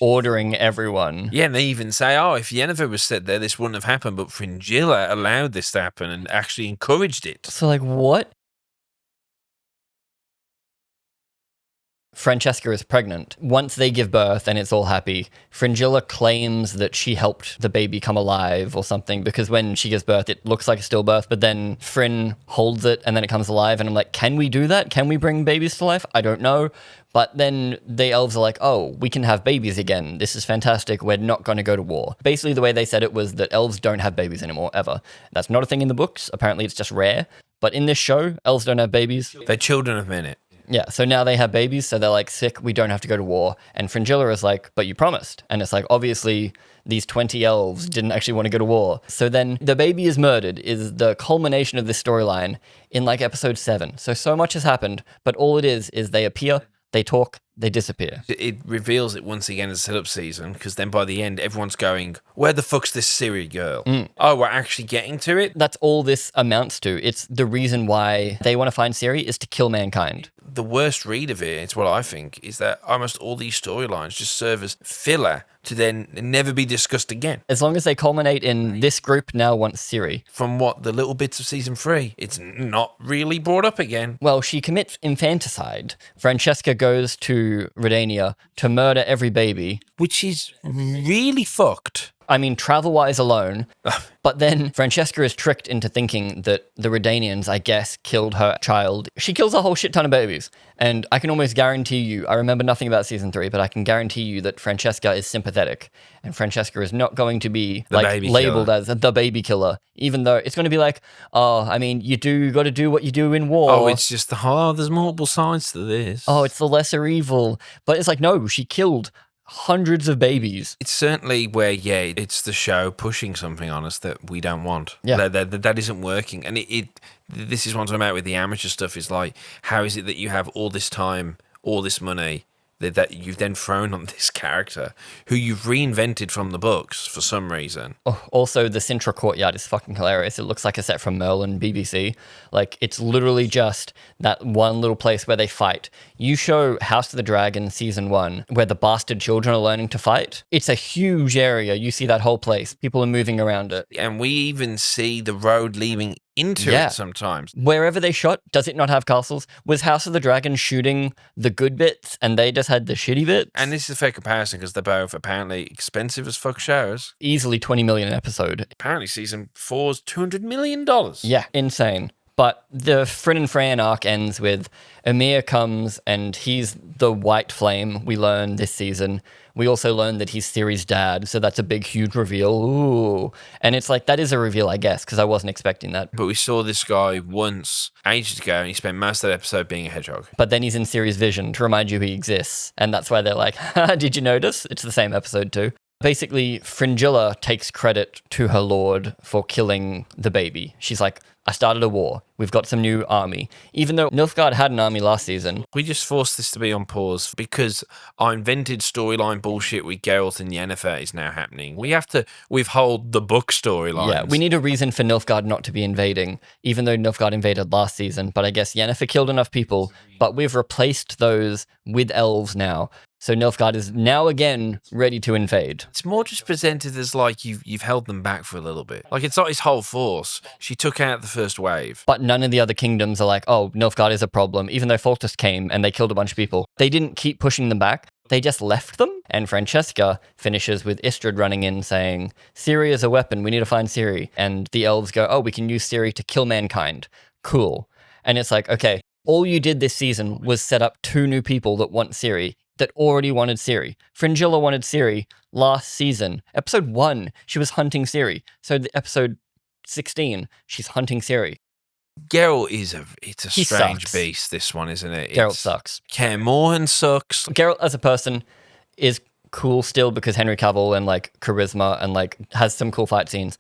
ordering everyone. Yeah, and they even say, oh, if Yennefer was set there, this wouldn't have happened, but Fringilla allowed this to happen and actually encouraged it. So, what? Francesca is pregnant. Once they give birth and it's all happy, Fringilla claims that she helped the baby come alive or something, because when she gives birth, it looks like a stillbirth, but then Frin holds it and then it comes alive. And I'm like, can we do that? Can we bring babies to life? I don't know. But then the elves are like, oh, we can have babies again. This is fantastic. We're not going to go to war. Basically, the way they said it was that elves don't have babies anymore, ever. That's not a thing in the books. Apparently, it's just rare. But in this show, elves don't have babies. They're children of men. Yeah, so now they have babies, so they're like, sick, we don't have to go to war. And Fringilla is like, but you promised. And it's like, obviously, these 20 elves didn't actually want to go to war. So then the baby is murdered is the culmination of this storyline in episode 7. So much has happened, but all it is they appear, they talk, they disappear. It reveals it once again as a setup season, because then by the end, everyone's going, where the fuck's this Ciri girl? Oh, we're actually getting to it? That's all this amounts to. It's the reason why they want to find Ciri is to kill mankind. The worst read of it, it's what I think, is that almost all these storylines just serve as filler to then never be discussed again. As long as they culminate in this group now wants Ciri. From the little bits of season 3, it's not really brought up again. Well, she commits infanticide. Francesca goes to Redania to murder every baby. Which is really fucked. I mean, travel-wise alone, but then Francesca is tricked into thinking that the Redanians, I guess, killed her child. She kills a whole shit ton of babies. And I can almost guarantee you, I remember nothing about season 3, but I can guarantee you that Francesca is sympathetic. And Francesca is not going to be labeled as the baby killer, even though it's going to be like, oh, I mean, you got to do what you do in war. Oh, it's just there's multiple sides to this. Oh, it's the lesser evil. But it's like, no, she killed hundreds of babies. It's certainly where, it's the show pushing something on us that we don't want. Yeah. That isn't working. And this is what I'm talking about with the amateur stuff, is like, how is it that you have all this time, all this money, that you've then thrown on this character who you've reinvented from the books for some reason. Oh, also, the Sintra courtyard is fucking hilarious. It looks like a set from Merlin BBC. Like, it's literally just that one little place where they fight. You show House of the Dragon season 1, where the bastard children are learning to fight. It's a huge area. You see that whole place. People are moving around it. And we even see the road leading into it sometimes. Wherever they shot, does it not have castles? Was House of the Dragon shooting the good bits and they just had the shitty bits? And this is a fair comparison because they're both apparently expensive as fuck shows. Easily 20 million an episode. Apparently season 4's $200 million. Yeah, insane. But the Frin Fran arc ends with Emir comes and he's the White Flame we learn this season. We also learn that he's Ciri's dad, so that's a big, huge reveal. Ooh. And it's like, that is a reveal, I guess, because I wasn't expecting that. But we saw this guy once ages ago, and he spent most of that episode being a hedgehog. But then he's in Ciri's vision to remind you he exists. And that's why they're like, did you notice? It's the same episode too. Basically, Fringilla takes credit to her lord for killing the baby. She's like, I started a war. We've got some new army. Even though Nilfgaard had an army last season. We just forced this to be on pause because our invented storyline bullshit with Geralt and Yennefer is now happening. We have to withhold the book storylines. Yeah, we need a reason for Nilfgaard not to be invading, even though Nilfgaard invaded last season. But I guess Yennefer killed enough people, but we've replaced those with elves now. So Nilfgaard is now again ready to invade. It's more just presented as like you've held them back for a little bit. Like, it's not his whole force. She took out the first wave. But none of the other kingdoms are like, oh, Nilfgaard is a problem, even though Foltest came and they killed a bunch of people. They didn't keep pushing them back. They just left them. And Francesca finishes with Istredd running in saying, Ciri is a weapon. We need to find Ciri. And the elves go, oh, we can use Ciri to kill mankind. Cool. And it's like, okay, all you did this season was set up 2 new people that want Ciri, that already wanted Ciri. Fringilla wanted Ciri last season. Episode 1, she was hunting Ciri. So the episode 16, she's hunting Ciri. Geralt it's a He strange sucks. beast, this one, isn't it? Geralt sucks. Kaer Morhen sucks. Geralt as a person is cool still because Henry Cavill and like charisma and like has some cool fight scenes.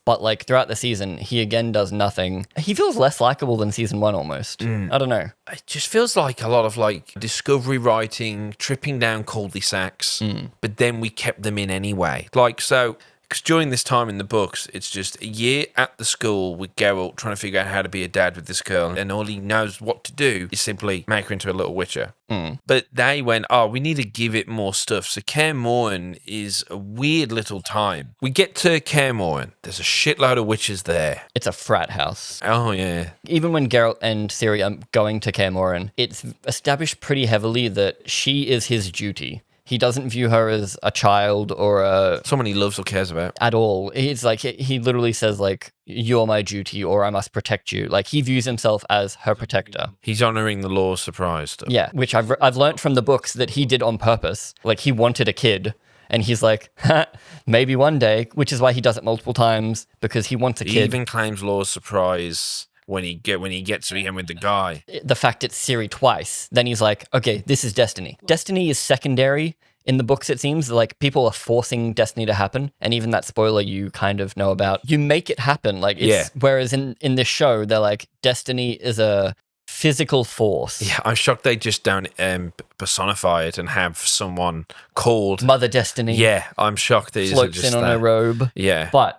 But like throughout the season, he again does nothing. He feels less likable than season 1 almost. I don't know. It just feels like a lot of like discovery writing, tripping down cul-de-sacs, but then we kept them in anyway. Like, so, because during this time in the books, it's just a year at the school with Geralt trying to figure out how to be a dad with this girl, and all he knows what to do is simply make her into a little witcher. But they went, oh, we need to give it more stuff. So Kaer Morhen is a weird little time. We get to Kaer Morhen. There's a shitload of witches there. It's a frat house. Oh, yeah. Even when Geralt and Ciri are going to Kaer Morhen, it's established pretty heavily that she is his duty. He doesn't view her as a child or someone he loves or cares about. At all. It's like, he literally says like, you're my duty or I must protect you. Like, he views himself as her protector. He's honouring the law of surprise stuff. Yeah, which I've learnt from the books that he did on purpose. Like, he wanted a kid. And he's like, maybe one day, which is why he does it multiple times, because he wants a kid. He even claims law of surprise when he gets to him with the guy. The fact it's Ciri twice, then he's like, okay, this is destiny. Destiny is secondary in the books, it seems. Like, people are forcing destiny to happen. And even that spoiler you kind of know about, you make it happen. Like, it's, whereas in this show, they're like, destiny is a physical force. Yeah, I'm shocked they just don't personify it and have someone called Mother Destiny. Yeah, I'm shocked it floats isn't just in on that. a robe. Yeah. But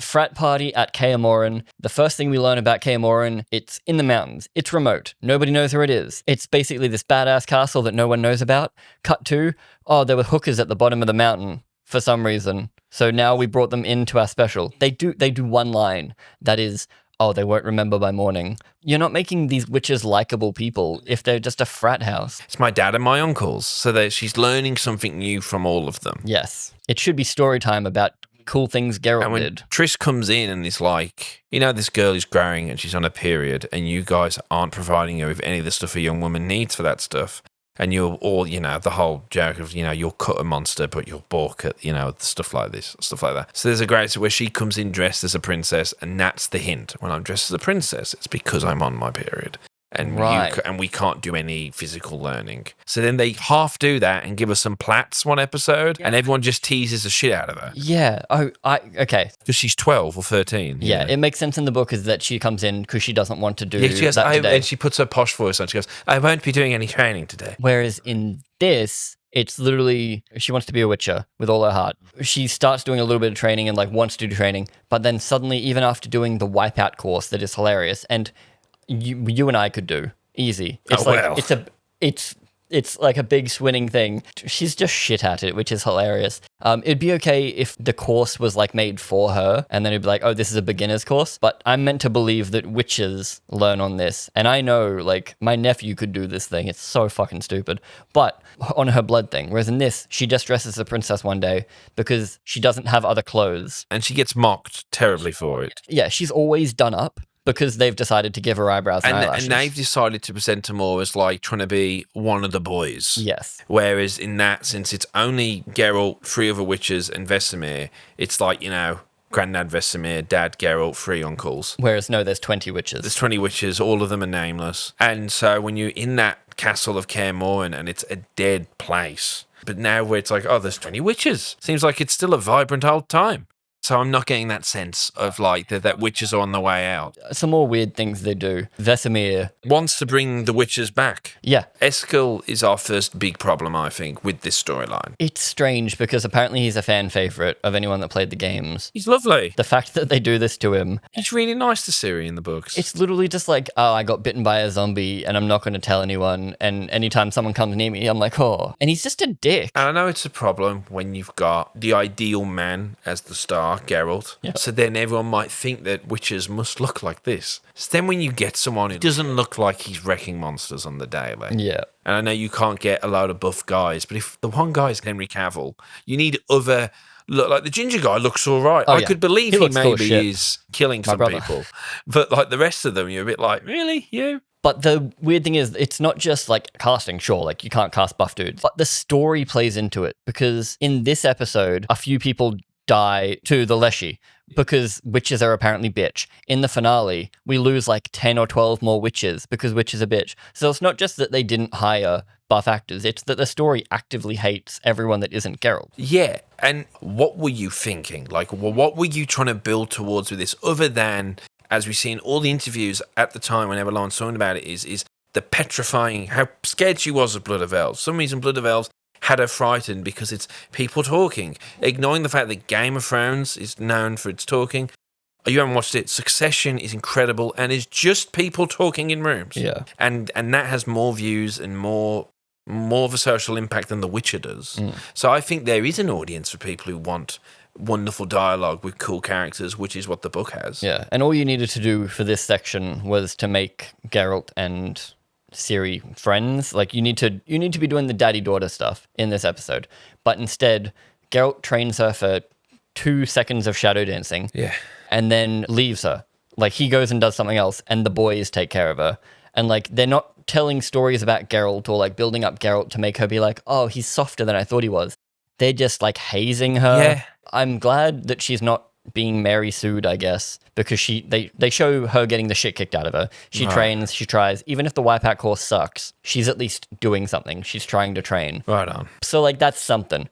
frat party at Kaer Morhen. The first thing we learn about Kaer Morhen, it's in the mountains. It's remote. Nobody knows where it is. It's basically this badass castle that no one knows about. Cut to, oh, there were hookers at the bottom of the mountain for some reason. So now we brought them into our special. They do one line that is oh, they won't remember by morning. You're not making these witches likable people if they're just a frat house. It's my dad and my uncles, so that she's learning something new from all of them. Yes. It should be story time about cool things Geralt And when did. Triss comes in and is like, you know, this girl is growing and she's on a period and you guys aren't providing her with any of the stuff a young woman needs for that stuff. And you're all, you know, the whole joke of, you know, you'll cut a monster, but you'll balk at, you know, stuff like this, stuff like that. So there's a great where she comes in dressed as a princess, and that's the hint. When I'm dressed as a princess, it's because I'm on my period. And Right. and we can't do any physical learning. So then they half do that and give us some plats one episode, and everyone just teases the shit out of her. Yeah. Oh, okay. Because she's 12 or 13. you Yeah, know. it makes sense in the book is that she comes in because she doesn't want to do Yeah, she goes, that today. and she puts her posh voice on. She goes, I won't be doing any training today. Whereas in this, it's literally she wants to be a witcher with all her heart. She starts doing a little bit of training and like wants to do training, but then suddenly, even after doing the wipeout course that is hilarious, and you and I could do easy. It's Oh, like well. it's like a big swinning thing. She's just shit at it, which is hilarious. It'd be okay if the course was like made for her, and then it'd be like, oh, this is a beginner's course. But I'm meant to believe that witches learn on this, and I know like my nephew could do this thing. It's so fucking stupid. But on her blood thing, whereas in this, she just dresses as a princess one day because she doesn't have other clothes. And she gets mocked terribly for it. Yeah, she's always done up because they've decided to give her eyebrows and eyelashes. And they've decided to present her more as like trying to be one of the boys. Yes. Whereas in that, since it's only Geralt, 3 other witches, and Vesemir, it's like, you know, Granddad Vesemir, Dad Geralt, 3 uncles. Whereas no, there's 20 witches. There's 20 witches, all of them are nameless. And so when you're in that castle of Kaer Morhen and it's a dead place, but now where it's like, oh, there's 20 witches. Seems like it's still a vibrant old time. So I'm not getting that sense of like that witches are on the way out. Some more weird things they do. Vesemir, Wants to bring the witches back. yeah. Eskel is our first big problem, I think, with this storyline. It's strange because apparently he's a fan favorite of anyone that played the games. He's lovely. The fact that they do this to him, He's really nice to Ciri in the books. it's literally just like, oh, I got bitten by a zombie and I'm not going to tell anyone. And anytime someone comes near me, I'm like, oh. And he's just a dick. And I know it's a problem when you've got the ideal man as the star, Geralt. Yeah. So then everyone might think that witches must look like this. So then when you get someone who doesn't look like he's wrecking monsters on the daily. Yeah. And I know you can't get a load of buff guys, but if the one guy is Henry Cavill, you need other... Look, like the ginger guy looks all right. Oh, I yeah. could believe He he looks cool as maybe shit. is killing some brother. people. But like the rest of them, you're a bit like, really? You? But the weird thing is, it's not just like casting, sure, like you can't cast buff dudes, but the story plays into it because in this episode, a few people die to the Leshy because witches are apparently bitch. In the finale, we lose like 10 or 12 more witches because witches are bitch. So it's not just that they didn't hire buff actors, it's that the story actively hates everyone that isn't Geralt. Yeah. And what were you thinking? Like, what were you trying to build towards with this other than, as we see in all the interviews at the time whenever Lauren's talking about it, is the petrifying, how scared she was of Blood of Elves. For some reason, Blood of Elves had her frightened because it's people talking, ignoring the fact that Game of Thrones is known for its talking. You haven't watched it. Succession is incredible and is just people talking in rooms. Yeah. And that has more views and more of a social impact than The Witcher does. So I think there is an audience for people who want wonderful dialogue with cool characters, which is what the book has. Yeah, and all you needed to do for this section was to make Geralt and Ciri friends. Like you need to be doing the daddy-daughter stuff in this episode. But instead, Geralt trains her for 2 seconds of shadow dancing. Yeah. And then leaves her. Like he goes and does something else and the boys take care of her. And like they're not telling stories about Geralt or like building up Geralt to make her be like, oh, he's softer than I thought he was. They're just like hazing her. Yeah. I'm glad that she's not being Mary Sued, I guess, because they show her getting the shit kicked out of her. She trains, she tries. Even if the wipeout course sucks, she's at least doing something. She's trying to train. Right on. So like that's something.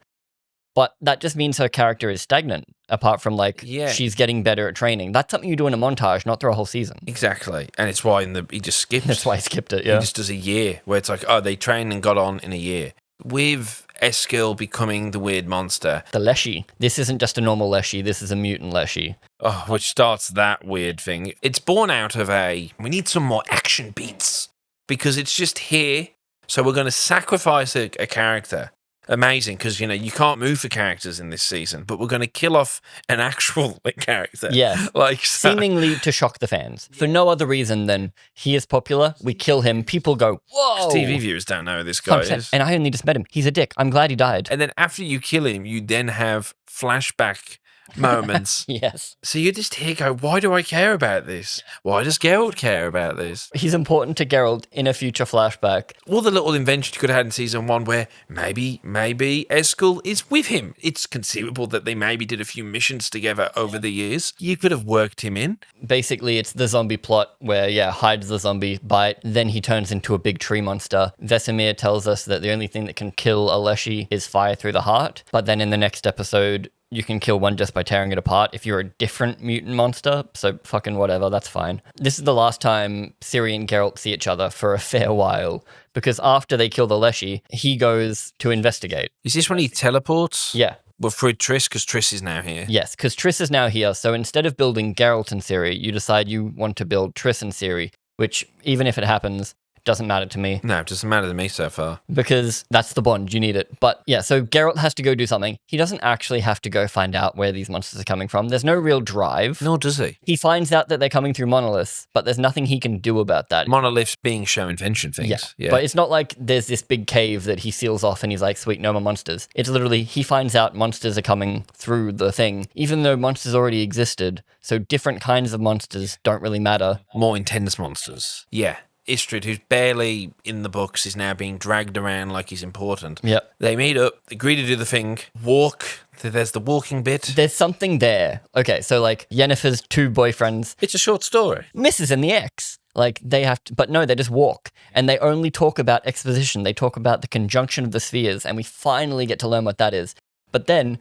But that just means her character is stagnant, apart from like she's getting better at training. That's something you do in a montage, not through a whole season. Exactly. And it's why he just skips. That's why I skipped it, yeah. He just does a year where it's like, oh, they trained and got on in a year. With Eskel becoming the weird monster. The Leshy. This isn't just a normal Leshy, this is a mutant Leshy. Oh, which starts that weird thing. It's born out of we need some more action beats because it's just here. So we're going to sacrifice a character amazing because, you can't move for characters in this season, but we're going to kill off an actual character. Yeah. Seemingly to shock the fans. For no other reason than he is popular, we kill him, people go, whoa! TV viewers don't know who this guy 100%. is. And I only just met him. He's a dick. I'm glad he died. And then after you kill him, you then have flashback moments. Yes. So you just here go, why do I care about this? Why does Geralt care about this? He's important to Geralt in a future flashback. All the little inventions you could have had in season 1 where maybe Eskel is with him. It's conceivable that they maybe did a few missions together over the years. You could have worked him in. Basically, it's the zombie plot where, hides the zombie bite, then he turns into a big tree monster. Vesemir tells us that the only thing that can kill a Leshy is fire through the heart. But then in the next episode, you can kill one just by tearing it apart if you're a different mutant monster, so fucking whatever, that's fine. This is the last time Ciri and Geralt see each other for a fair while, because after they kill the Leshy, he goes to investigate. Is this when he teleports? Yeah. Well, through Triss, because Triss is now here. Yes, because Triss is now here, so instead of building Geralt and Ciri, you decide you want to build Triss and Ciri, which, even if it happens, doesn't matter to me. No, it doesn't matter to me so far. Because that's the bond, you need it. But yeah, so Geralt has to go do something. He doesn't actually have to go find out where these monsters are coming from. There's no real drive. Nor does he. He finds out that they're coming through monoliths, but there's nothing he can do about that. Monoliths being show invention things. Yeah. But it's not like there's this big cave that he seals off and he's like, sweet, no more monsters. It's literally, he finds out monsters are coming through the thing, even though monsters already existed. So different kinds of monsters don't really matter. More intense monsters. Yeah. Istrid, who's barely in the books, is now being dragged around like he's important. Yep. They meet up, agree to do the thing, walk. There's the walking bit. There's something there. Okay, so Yennefer's 2 boyfriends. It's a short story. Mrs. and the ex. They have to, but no, they just walk. And they only talk about exposition. They talk about the conjunction of the spheres, and we finally get to learn what that is. But then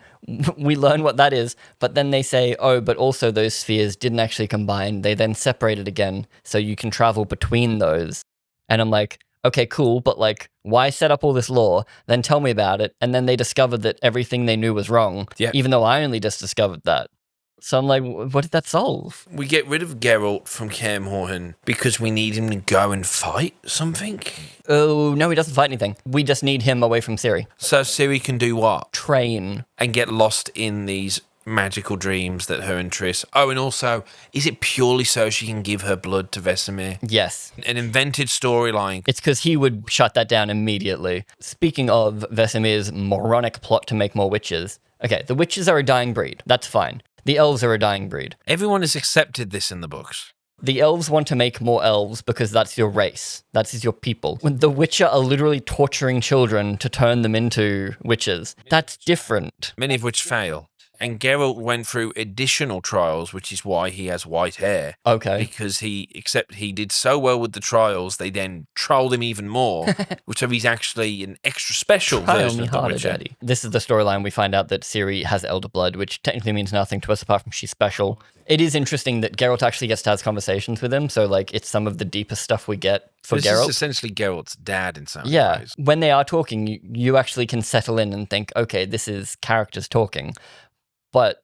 we learn what that is, but then they say, oh, but also those spheres didn't actually combine. They then separated again, so you can travel between those. And I'm like, okay, cool, but why set up all this lore? Then tell me about it. And then they discovered that everything they knew was wrong, even though I only just discovered that. So I'm like, what did that solve? We get rid of Geralt from Kaer Morhen because we need him to go and fight something? Oh, no, he doesn't fight anything. We just need him away from Ciri. So Ciri can do what? Train. And get lost in these magical dreams that her and Triss... Oh, and also, is it purely so she can give her blood to Vesemir? Yes. An invented storyline. It's because he would shut that down immediately. Speaking of Vesemir's moronic plot to make more witches... Okay, the witches are a dying breed. That's fine. The elves are a dying breed. Everyone has accepted this in the books. The elves want to make more elves because that's your race. That's your people. When the Witcher are literally torturing children to turn them into witches, that's different. Many of which fail. And Geralt went through additional trials, which is why he has white hair. Okay. Because he did so well with the trials, they then trolled him even more, which he's actually an extra special version of the Witcher. Daddy. This is the storyline. We find out that Ciri has elder blood, which technically means nothing to us apart from she's special. It is interesting that Geralt actually gets to have conversations with him, so it's some of the deepest stuff we get for Geralt. This is essentially Geralt's dad in some ways. Yeah, when they are talking, you actually can settle in and think, okay, this is characters talking. But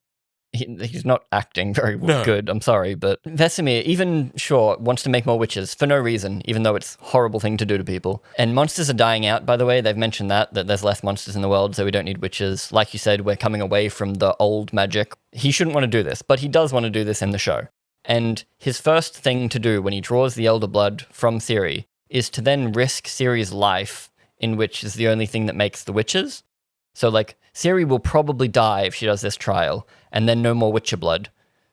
he's not acting very good, I'm sorry. But Vesemir, even wants to make more witches for no reason, even though it's a horrible thing to do to people. And monsters are dying out, by the way. They've mentioned that there's less monsters in the world, so we don't need witches. Like you said, we're coming away from the old magic. He shouldn't want to do this, but he does want to do this in the show. And his first thing to do when he draws the elder blood from Ciri is to then risk Ciri's life, in which is the only thing that makes the witches. So, Ciri will probably die if she does this trial, and then no more Witcher blood.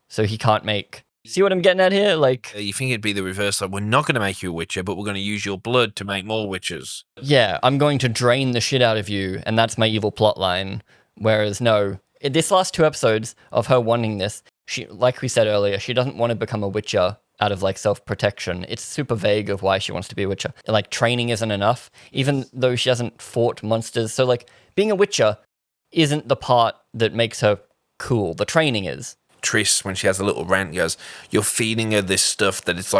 So he can't make... See what I'm getting at here? You think it'd be the reverse, we're not going to make you a Witcher, but we're going to use your blood to make more Witchers. Yeah, I'm going to drain the shit out of you, and that's my evil plotline. Whereas, no, in this last 2 episodes of her wanting this, she, like we said earlier, she doesn't want to become a Witcher out of self-protection. It's super vague of why she wants to be a Witcher. Training isn't enough, even though she hasn't fought monsters. So being a Witcher isn't the part that makes her cool. The training is. Triss, when she has a little rant, goes, you're feeding her this stuff that it's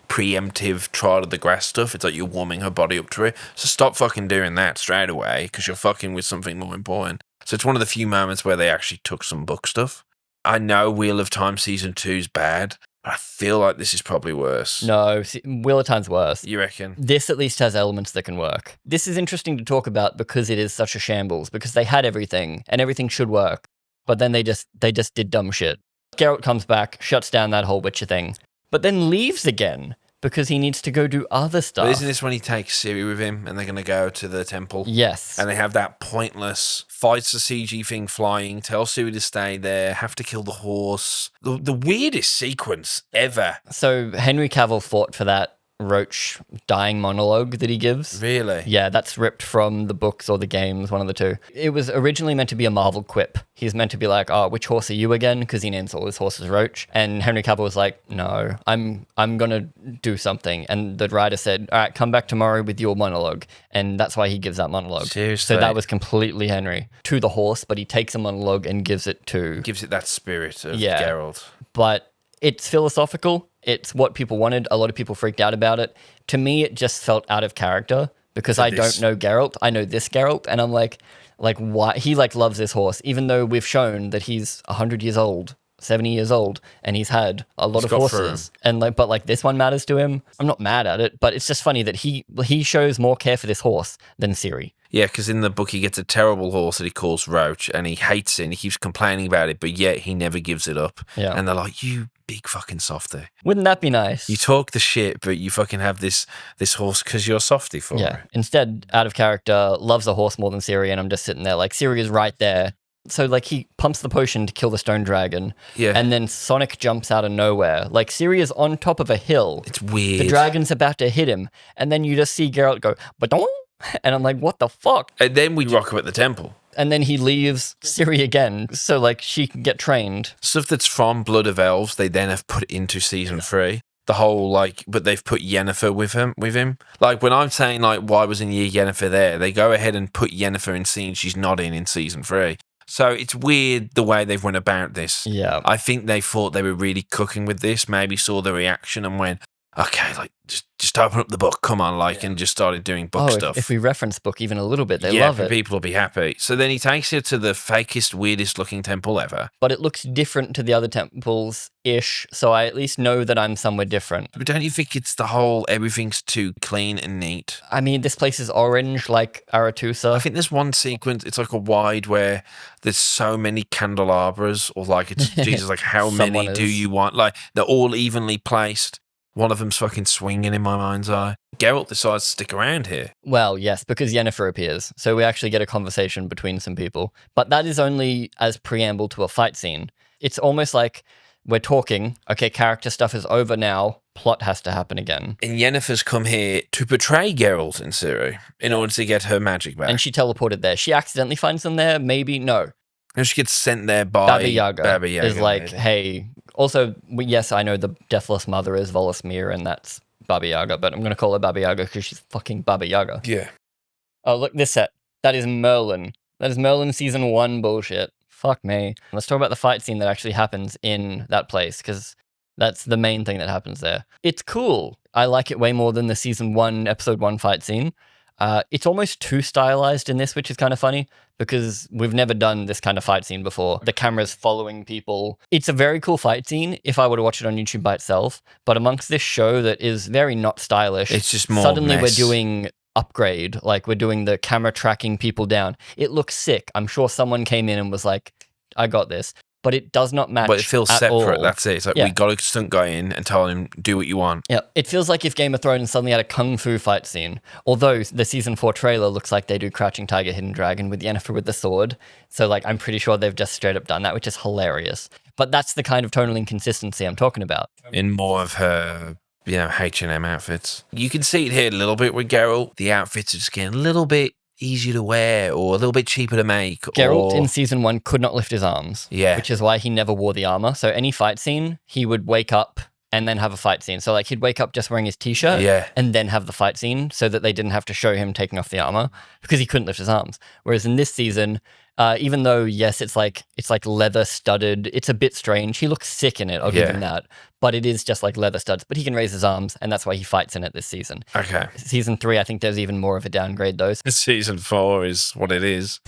preemptive trial of the grass stuff. It's you're warming her body up to it. So stop fucking doing that straight away because you're fucking with something more important. So it's one of the few moments where they actually took some book stuff. I know Wheel of Time Season 2 is bad, But I feel like this is probably worse. No, Wheel of Time's worse. You reckon? This at least has elements that can work. This is interesting to talk about because it is such a shambles, because they had everything and everything should work, but then they just did dumb shit. Geralt comes back, shuts down that whole Witcher thing, but then leaves again because he needs to go do other stuff. But isn't this when he takes Ciri with him and they're going to go to the temple? Yes. And they have that pointless fights the CG thing flying, tell Ciri to stay there, have to kill the horse. The weirdest sequence ever. So Henry Cavill fought for that Roach dying monologue that he gives. Really? Yeah, that's ripped from the books or the games, one of the two. It was originally meant to be a Marvel quip. He's meant to be like, oh, which horse are you again? Because he names all his horses Roach. And Henry Cavill was like, no, I'm going to do something. And the writer said, all right, come back tomorrow with your monologue. And that's why he gives that monologue. Seriously? So that was completely Henry. To the horse, but he takes a monologue and gives it to... Gives it that spirit of Geralt. But it's philosophical. It's what people wanted. A lot of people freaked out about it. To me, it just felt out of character because I don't know Geralt. I know this Geralt, and I'm like, why? He loves this horse, even though we've shown that he's 100 years old, 70 years old, and he's had a lot of horses. And but this one matters to him. I'm not mad at it, but it's just funny that he shows more care for this horse than Ciri. Yeah, because in the book he gets a terrible horse that he calls Roach, and he hates it, and he keeps complaining about it, but yet he never gives it up. Yeah. And they're like, you big fucking softy. Wouldn't that be nice? You talk the shit, but you fucking have this horse because you're a softy for it. Instead, out of character, loves a horse more than Ciri, and I'm just sitting there like, Ciri is right there. So he pumps the potion to kill the stone dragon. Yeah. And then Sonic jumps out of nowhere. Ciri is on top of a hill. It's weird. The dragon's about to hit him. And then you just see Geralt go, "Badong?" And I'm like, what the fuck? And then we rock up at the temple. And then he leaves Ciri again, so she can get trained. Stuff that's from Blood of Elves, they then have put into season 3. The whole but they've put Yennefer with him. When I'm saying why wasn't Yennefer there? They go ahead and put Yennefer in scenes she's not in season 3. So it's weird the way they've went about this. Yeah. I think they thought they were really cooking with this, maybe saw the reaction and went, okay, just open up the book, come on, and just started doing book stuff. If we reference book even a little bit, they love it. People will be happy. So then he takes her to the fakest, weirdest looking temple ever. But it looks different to the other temples-ish, so I at least know that I'm somewhere different. But don't you think it's the whole, everything's too clean and neat? I mean, this place is orange like Aretusa. I think there's one sequence, it's a wide where there's so many candelabras, or it's, Jesus, how many do you want? They're all evenly placed. One of them's fucking swinging in my mind's eye. Geralt decides to stick around here. Well, yes, because Yennefer appears. So we actually get a conversation between some people. But that is only as preamble to a fight scene. It's almost like we're talking, okay, character stuff is over now, plot has to happen again. And Yennefer's come here to betray Geralt and Ciri in order to get her magic back. And she teleported there. She accidentally finds them there, maybe? No. And she gets sent there by Baba Yaga. Baba Yaga is hey... Also, yes, I know the Deathless Mother is Volosmir, and that's Baba Yaga, but I'm going to call her Baba Yaga because she's fucking Baba Yaga. Yeah. Oh, look, this set. That is Merlin. That is Merlin season 1 bullshit. Fuck me. Let's talk about the fight scene that actually happens in that place, because that's the main thing that happens there. It's cool. I like it way more than the season 1, episode 1 fight scene. It's almost too stylized in this, which is kind of funny because we've never done this kind of fight scene before. The camera's following people. It's a very cool fight scene if I were to watch it on YouTube by itself, but amongst this show that is very not stylish, it's just more suddenly mess. We're doing upgrade, we're doing the camera tracking people down. It looks sick. I'm sure someone came in and was like, I got this. But it does not match. But it feels separate. All. That's it. It's we got a stunt guy in and tell him, do what you want. Yeah. It feels like if Game of Thrones suddenly had a kung fu fight scene. Although the season 4 trailer looks like they do Crouching Tiger, Hidden Dragon with Yennefer with the sword. So I'm pretty sure they've just straight up done that, which is hilarious. But that's the kind of tonal inconsistency I'm talking about. In more of her, H&M outfits. You can see it here a little bit with Geralt. The outfits are just getting a little bit easier to wear or a little bit cheaper to make. Geralt in season 1 could not lift his arms. Yeah. Which is why he never wore the armor. So any fight scene, he would wake up and then have a fight scene. So he'd wake up just wearing his t-shirt and then have the fight scene so that they didn't have to show him taking off the armor because he couldn't lift his arms. Whereas in this season, even though, yes, it's leather studded, it's a bit strange. He looks sick in it, I'll give him that. But it is just like leather studs. But he can raise his arms, and that's why he fights in it this season. Okay. Season 3, I think there's even more of a downgrade, though. Season 4 is what it is.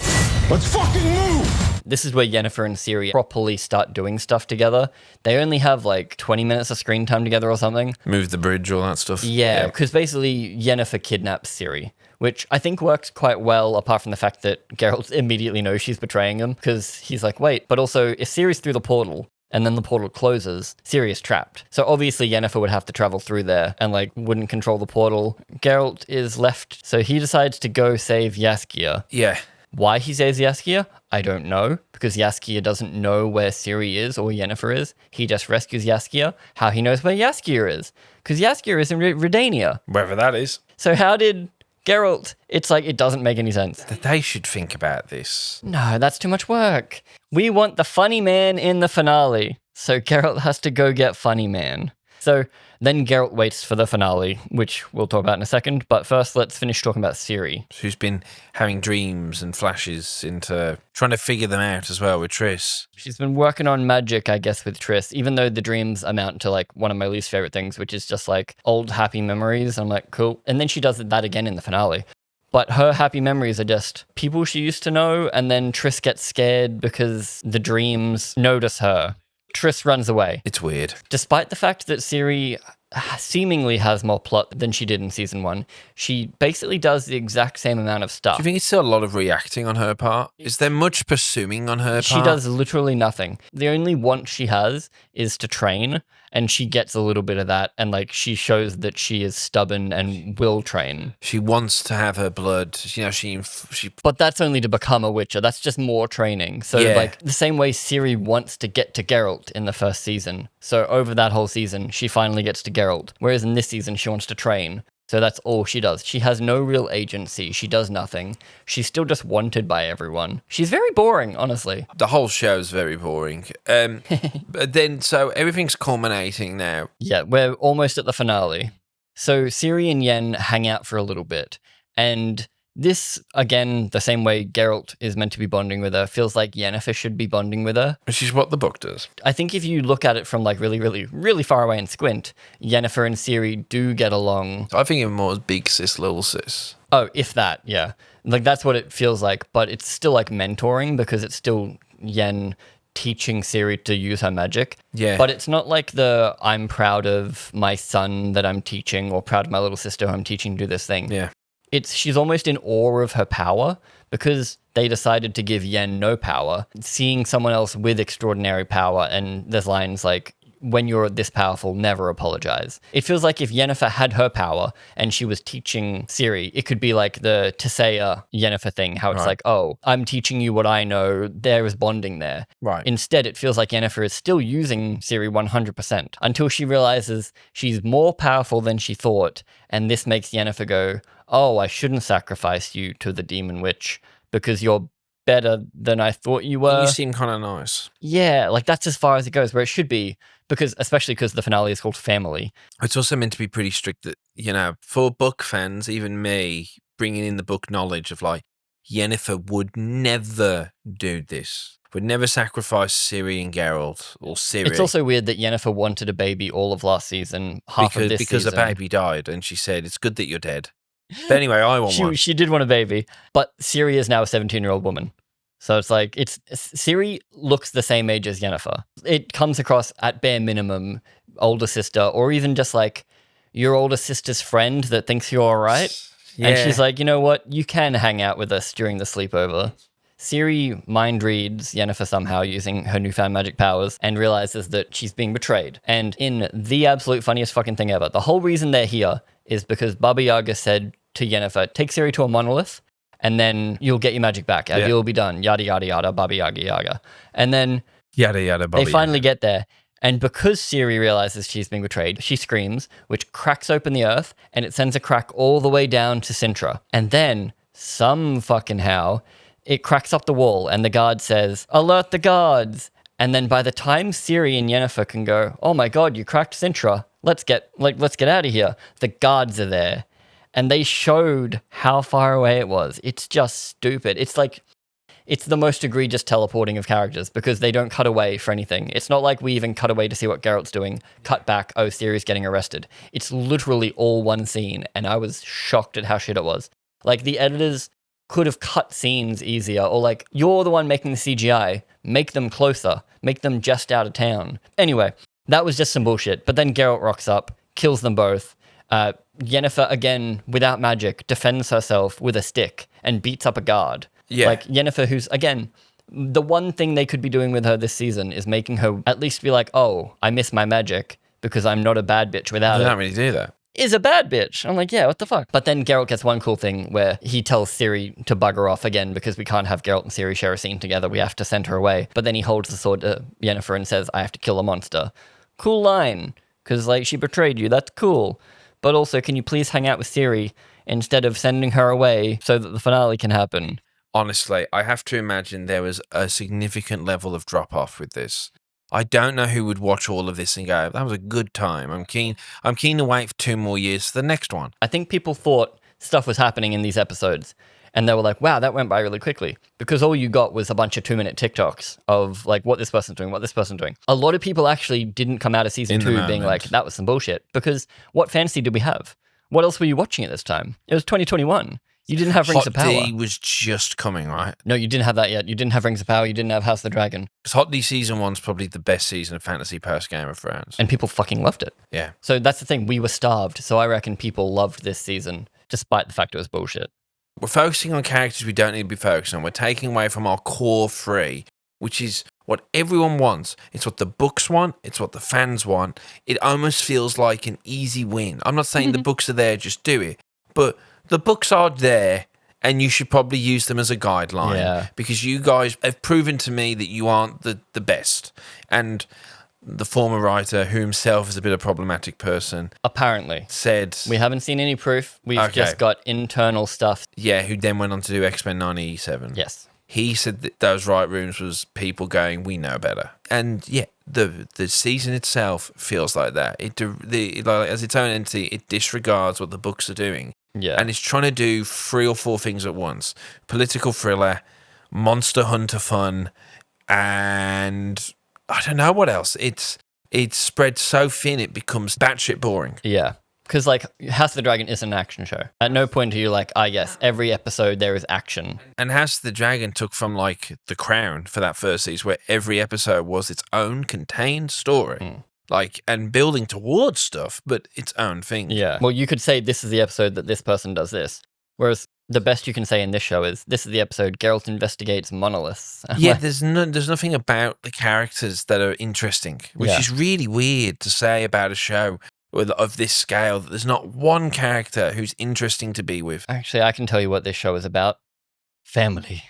Let's fucking move! This is where Yennefer and Ciri properly start doing stuff together. They only have like 20 minutes of screen time together or something. Move the bridge, all that stuff. Yeah, because basically Yennefer kidnaps Ciri, which I think works quite well, apart from the fact that Geralt immediately knows she's betraying him, because he's like, wait, but also if Ciri's through the portal, and then the portal closes, Ciri is trapped. So obviously Yennefer would have to travel through there and like wouldn't control the portal. Geralt is left, so he decides to go save Jaskier. Yeah. Why he saves Jaskier, I don't know, because Jaskier doesn't know where Ciri is or Yennefer is. He just rescues Jaskier. How he knows where Jaskier is? Because Jaskier is in Redania. Wherever that is. So how did Geralt? It's like, it doesn't make any sense. They should think about this. No, that's too much work. We want the funny man in the finale. So Geralt has to go get funny man. So then Geralt waits for the finale, which we'll talk about in a second. But first, let's finish talking about Ciri. Who's been having dreams and flashes into trying to figure them out as well with Triss. She's been working on magic, I guess, with Triss, even though the dreams amount to like one of my least favorite things, which is just like old happy memories. I'm like, cool. And then she does that again in the finale. But her happy memories are just people she used to know, and then Triss gets scared because the dreams notice her. Triss runs away. It's weird. Despite the fact that Ciri seemingly has more plot than she did in season 1, she basically does the exact same amount of stuff. Do you think it's still a lot of reacting on her part? Is there much pursuing on her part? She does literally nothing. The only want she has is to train, and she gets a little bit of that, and like she shows that she is stubborn and will train. She wants to have her blood. You know, she. But that's only to become a witcher. That's just more training. So Yeah. like the same way Ciri wants to get to Geralt in the first season. So over that whole season, she finally gets to Geralt. Whereas in this season, she wants to train. So that's all she does. She has no real agency. She does nothing. She's still just wanted by everyone. She's very boring, honestly. The whole show's very boring. But then, so everything's culminating now. Yeah, we're almost at the finale. So Ciri and Yen hang out for a little bit. And this, again, the same way Geralt is meant to be bonding with her, feels like Yennefer should be bonding with her. Which is what the book does. I think if you look at it from like really, really, really far away and squint, Yennefer and Ciri do get along. I think of it more as big sis, little sis. Oh, if that, yeah. Like that's what it feels like, but it's still like mentoring because it's still Yen teaching Ciri to use her magic. Yeah. But it's not like the I'm proud of my son that I'm teaching or proud of my little sister who I'm teaching to do this thing. Yeah. She's almost in awe of her power because they decided to give Yen no power. Seeing someone else with extraordinary power, and there's lines like, when you're this powerful, never apologize. It feels like if Yennefer had her power and she was teaching Ciri, it could be like the Tisea Yennefer thing, how it's like, oh, I'm teaching you what I know, there is bonding there. Right. Instead, it feels like Yennefer is still using Ciri 100% until she realizes she's more powerful than she thought, and this makes Yennefer go, oh, I shouldn't sacrifice you to the demon witch because you're better than I thought you were. You seem kind of nice. Yeah, like that's as far as it goes, where it should be, because especially because the finale is called Family. It's also meant to be pretty strict that, you know, for book fans, even me, bringing in the book knowledge of like, Yennefer would never do this. Would never sacrifice Ciri and Geralt or Ciri. It's also weird that Yennefer wanted a baby all of last season, half of this because season. a baby died, and she said, it's good that you're dead. But anyway, I want one. She did want a baby, but Ciri is now a 17-year-old woman. So it's like, Ciri looks the same age as Yennefer. It comes across at bare minimum, older sister, or even just like your older sister's friend that thinks you're all right. Yeah. And she's like, you know what? You can hang out with us during the sleepover. Ciri mind reads Yennefer somehow using her newfound magic powers and realizes that she's being betrayed. And in the absolute funniest fucking thing ever, the whole reason they're here is because Baba Yaga said to Yennefer, take Ciri to a monolith and then you'll get your magic back. Yeah. You'll be done. Yada, yada, yada, Baba Yaga, yaga. And then Yada, yada, Baba they finally Yaga. get there. And because Ciri realizes she's being betrayed, she screams, which cracks open the earth, and it sends a crack all the way down to Sintra. And then, some fucking how, it cracks up the wall, and the guard says, alert the guards! And then by the time Ciri and Yennefer can go, oh my god, you cracked Sintra, let's get out of here, the guards are there. And they showed how far away it was. It's just stupid. It's like, it's the most egregious teleporting of characters because they don't cut away for anything. It's not like we even cut away to see what Geralt's doing, cut back, oh, Ciri's getting arrested. It's literally all one scene, and I was shocked at how shit it was. Like, the editors could have cut scenes easier, or like, you're the one making the CGI, make them closer, make them just out of town. Anyway, that was just some bullshit. But then Geralt rocks up, kills them both. Yennefer, again, without magic, defends herself with a stick and beats up a guard. Yeah. Like, Yennefer, who's, again, the one thing they could be doing with her this season is making her at least be like, oh, I miss my magic because I'm not a bad bitch without They it. don't really do that. Is a bad bitch. I'm like, yeah, what the fuck? But then Geralt gets one cool thing where he tells Ciri to bugger off again because we can't have Geralt and Ciri share a scene together. We have to send her away. But then he holds the sword to Yennefer and says, I have to kill a monster. Cool line. Because, like, she betrayed you. That's cool. But also, can you please hang out with Ciri instead of sending her away so that the finale can happen? Honestly, I have to imagine there was a significant level of drop-off with this. I don't know who would watch all of this and go, that was a good time. I'm keen to wait for 2 more years for the next one. I think people thought stuff was happening in these episodes. And they were like, wow, that went by really quickly. Because all you got was a bunch of 2-minute TikToks of like what this person's doing, what this person's doing. A lot of people actually didn't come out of season 2 being like, that was some bullshit. Because what fantasy did we have? What else were you watching at this time? It was 2021. You didn't have Rings of Power. Hot D was just coming, right? No, you didn't have that yet. You didn't have Rings of Power. You didn't have House of the Dragon. Because Hot D season 1's probably the best season of fantasy post Game of Thrones. And people fucking loved it. Yeah. So that's the thing. We were starved. So I reckon people loved this season, despite the fact it was bullshit. We're focusing on characters we don't need to be focusing on. We're taking away from our core 3, which is what everyone wants. It's what the books want. It's what the fans want. It almost feels like an easy win. I'm not saying the books are there, just do it. But the books are there, and you should probably use them as a guideline because you guys have proven to me that you aren't the best. And the former writer, who himself is a bit of a problematic person, apparently said... We haven't seen any proof. We've just got internal stuff. Yeah, who then went on to do X-Men 97. Yes. He said that those right rooms was people going, we know better. And yeah, the season itself feels like that. Like, as its own entity, it disregards what the books are doing. Yeah. And it's trying to do 3 or 4 things at once. Political thriller, monster hunter fun, and I don't know what else. It's spread so thin it becomes batshit boring. Yeah. Because, like, House of the Dragon is an action show. At no point are you like, yes, every episode there is action. And House of the Dragon took from, like, The Crown for that first season, where every episode was its own contained story. Like, and building towards stuff, but its own thing. Yeah. Well, you could say this is the episode that this person does this. Whereas the best you can say in this show is this is the episode Geralt investigates monoliths. Yeah, there's nothing about the characters that are interesting, which is really weird to say about a show of this scale, that there's not one character who's interesting to be with. Actually, I can tell you what this show is about. Family.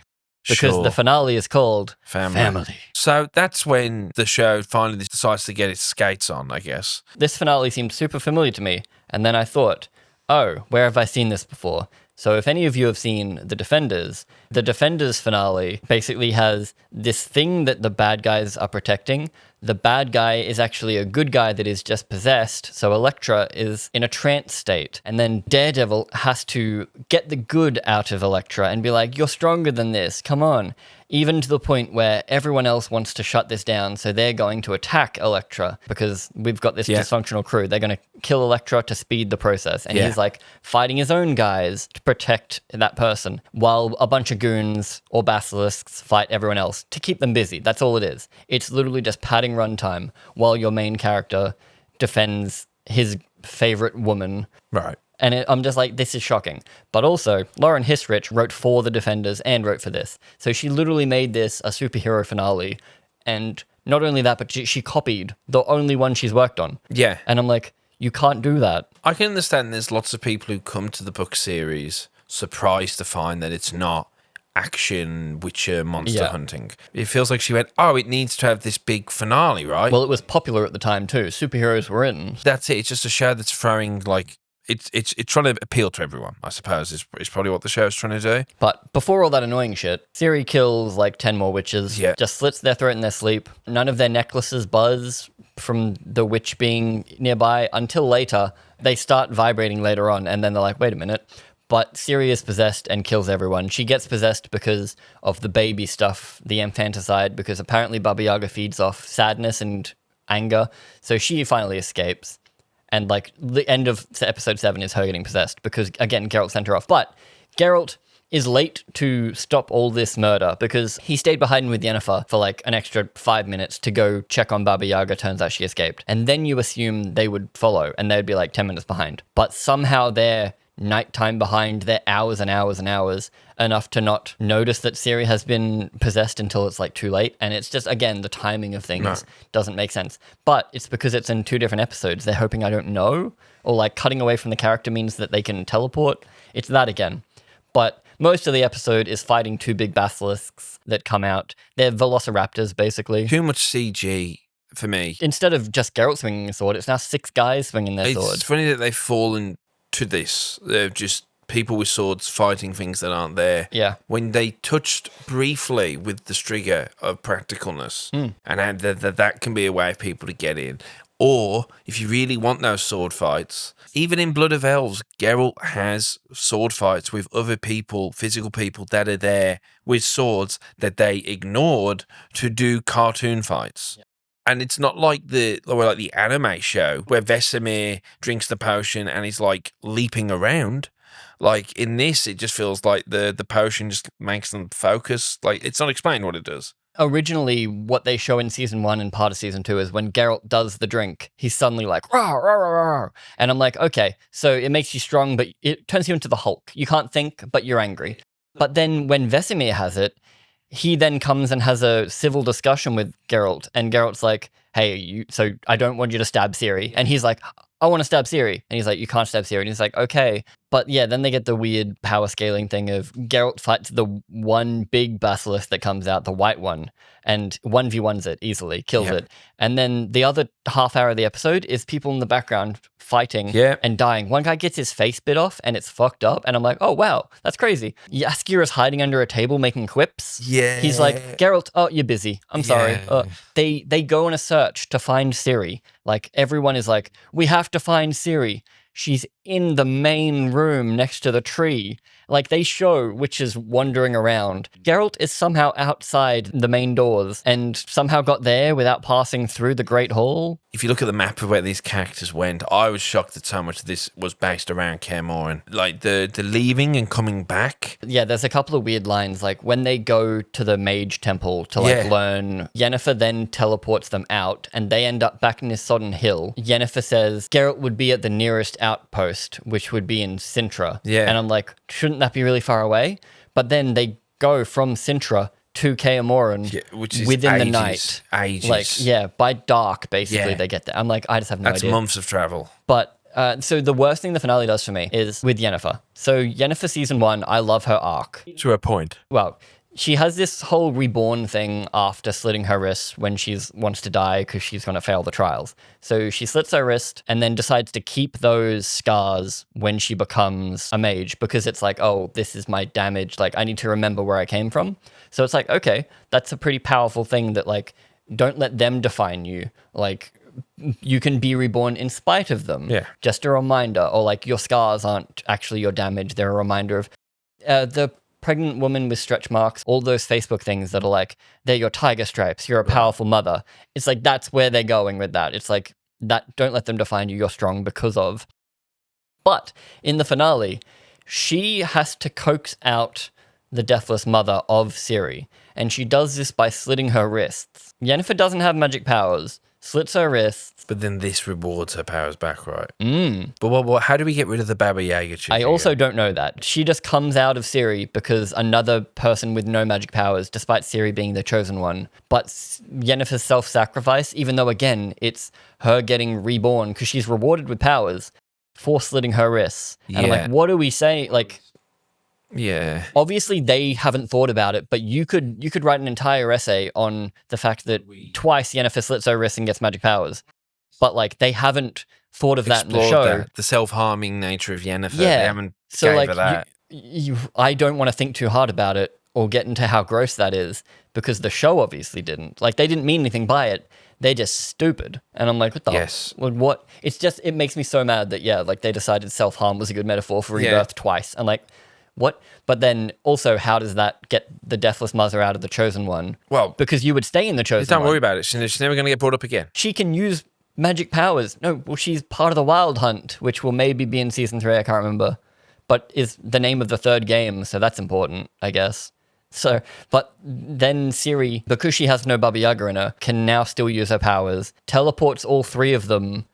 Because the finale is called Family. So that's when the show finally decides to get its skates on, I guess. This finale seemed super familiar to me, and then I thought, oh, where have I seen this before? So if any of you have seen the Defenders finale basically has this thing that the bad guys are protecting. The bad guy is actually a good guy that is just possessed, so Elektra is in a trance state. And then Daredevil has to get the good out of Elektra and be like, you're stronger than this, come on. Even to the point where everyone else wants to shut this down, so they're going to attack Elektra because we've got this dysfunctional crew. They're going to kill Elektra to speed the process. And he's like fighting his own guys to protect that person while a bunch of goons or basilisks fight everyone else to keep them busy. That's all it is. It's literally just padding runtime while your main character defends his favorite woman. Right. And I'm just like, this is shocking. But also, Lauren Hisrich wrote for The Defenders and wrote for this. So she literally made this a superhero finale. And not only that, but she copied the only one she's worked on. Yeah. And I'm like, you can't do that. I can understand there's lots of people who come to the book series surprised to find that it's not action Witcher monster hunting. It feels like she went, it needs to have this big finale, right? Well, it was popular at the time too. Superheroes were in. That's it. It's just a show that's throwing like... It's trying to appeal to everyone, I suppose, is probably what the show's trying to do. But before all that annoying shit, Ciri kills like 10 more witches, just slits their throat in their sleep. None of their necklaces buzz from the witch being nearby until later. They start vibrating later on, and then they're like, wait a minute. But Ciri is possessed and kills everyone. She gets possessed because of the baby stuff, the infanticide, because apparently Baba Yaga feeds off sadness and anger. So she finally escapes. And, like, the end of episode 7 is her getting possessed because, again, Geralt sent her off. But Geralt is late to stop all this murder because he stayed behind with Yennefer for like an extra 5 minutes to go check on Baba Yaga. Turns out she escaped. And then you assume they would follow and they'd be like 10 minutes behind. But somehow they're nighttime behind, they're hours and hours and hours, enough to not notice that Ciri has been possessed until it's like too late. And it's just, again, the timing of things doesn't make sense. But it's because it's in 2 different episodes. They're hoping I don't know, or like cutting away from the character means that they can teleport. It's that again. But most of the episode is fighting 2 big basilisks that come out. They're velociraptors, basically. Too much CG for me. Instead of just Geralt swinging a sword, it's now 6 guys swinging their sword. It's funny that they've fallen to this. They're just people with swords fighting things that aren't there. Yeah. When they touched briefly with the trigger of practicalness, and that can be a way of people to get in. Or if you really want those sword fights, even in Blood of Elves, Geralt has sword fights with other people, physical people that are there with swords that they ignored to do cartoon fights. Yeah. And it's not like the anime show where Vesemir drinks the potion and he's like leaping around. Like in this, it just feels like the potion just makes them focus. Like it's not explained what it does. Originally, what they show in season 1 and part of season 2 is when Geralt does the drink, he's suddenly like, rah, rah, rah, rah. And I'm like, okay, so it makes you strong, but it turns you into the Hulk. You can't think, but you're angry. But then when Vesemir has it, he then comes and has a civil discussion with Geralt, and Geralt's like, hey, so I don't want you to stab Ciri. And he's like, I want to stab Ciri. And he's like, you can't stab Ciri. And he's like, okay. But yeah, then they get the weird power scaling thing of Geralt fights the one big basilisk that comes out, the white one, and 1v1s it easily, kills it. And then the other half hour of the episode is people in the background fighting and dying. One guy gets his face bit off and it's fucked up. And I'm like, oh, wow, that's crazy. Jaskier is hiding under a table making quips. Yeah. He's like, Geralt, oh, you're busy. I'm sorry. They go on a search to find Ciri. Like, everyone is like, we have to find Ciri. She's in the main room next to the tree. Like, they show witches wandering around. Geralt is somehow outside the main doors and somehow got there without passing through the Great Hall. If you look at the map of where these characters went, I was shocked that so much of this was based around Kaer Morhen. Like, the leaving and coming back. Yeah, there's a couple of weird lines. Like, when they go to the mage temple to, learn, Yennefer then teleports them out, and they end up back in this sodden hill. Yennefer says Geralt would be at the nearest outpost, which would be in Sintra. Yeah. And I'm like, shouldn't that be really far away? But then they go from Sintra to Kaer Morhen which is within ages, the night. Ages. Like, by dark, basically, they get there. I'm like, I just have no idea. That's months of travel. But so the worst thing the finale does for me is with Yennefer. So Yennefer season 1, I love her arc. To a point. Well, she has this whole reborn thing after slitting her wrist when she wants to die because she's going to fail the trials. So she slits her wrist and then decides to keep those scars when she becomes a mage because it's like, oh, this is my damage. Like, I need to remember where I came from. So it's like, okay, that's a pretty powerful thing that, like, don't let them define you. Like, you can be reborn in spite of them. Yeah. Just a reminder. Or, like, your scars aren't actually your damage. They're a reminder of the pregnant woman with stretch marks, all those Facebook things that are like, they're your tiger stripes, you're a powerful mother. It's like, that's where they're going with that. It's like, that, don't let them define you, you're strong because of. But in the finale, she has to coax out the deathless mother of Ciri, and she does this by slitting her wrists. Yennefer doesn't have magic powers, slits her wrists. But then this rewards her powers back, right? But how do we get rid of the Baba Yaga chick? I also don't know that. She just comes out of Ciri because another person with no magic powers, despite Ciri being the chosen one. But Yennefer's self-sacrifice, even though, again, it's her getting reborn because she's rewarded with powers for slitting her wrists. And I'm like, what do we say? Like, yeah. Obviously, they haven't thought about it, but you could write an entire essay on the fact that twice Yennefer slits her wrist and gets magic powers. But, like, they haven't thought of that in the show. That. The self-harming nature of Yennefer. Yeah. They haven't gave her that. I don't want to think too hard about it or get into how gross that is because the show obviously didn't. Like, they didn't mean anything by it. They're just stupid. And I'm like, what the what? It's just, it makes me so mad that, like, they decided self-harm was a good metaphor for rebirth twice. And, like, what? But then also, how does that get the deathless mother out of the chosen one? Well, because you would stay in the chosen one. Don't worry about it. She's never going to get brought up again. She can use magic powers. No, well, she's part of the Wild Hunt, which will maybe be in season 3. I can't remember. but is the name of the third game, so that's important, I guess. So, but then Ciri, because she has no Baba Yaga in her, can now still use her powers, teleports all three of them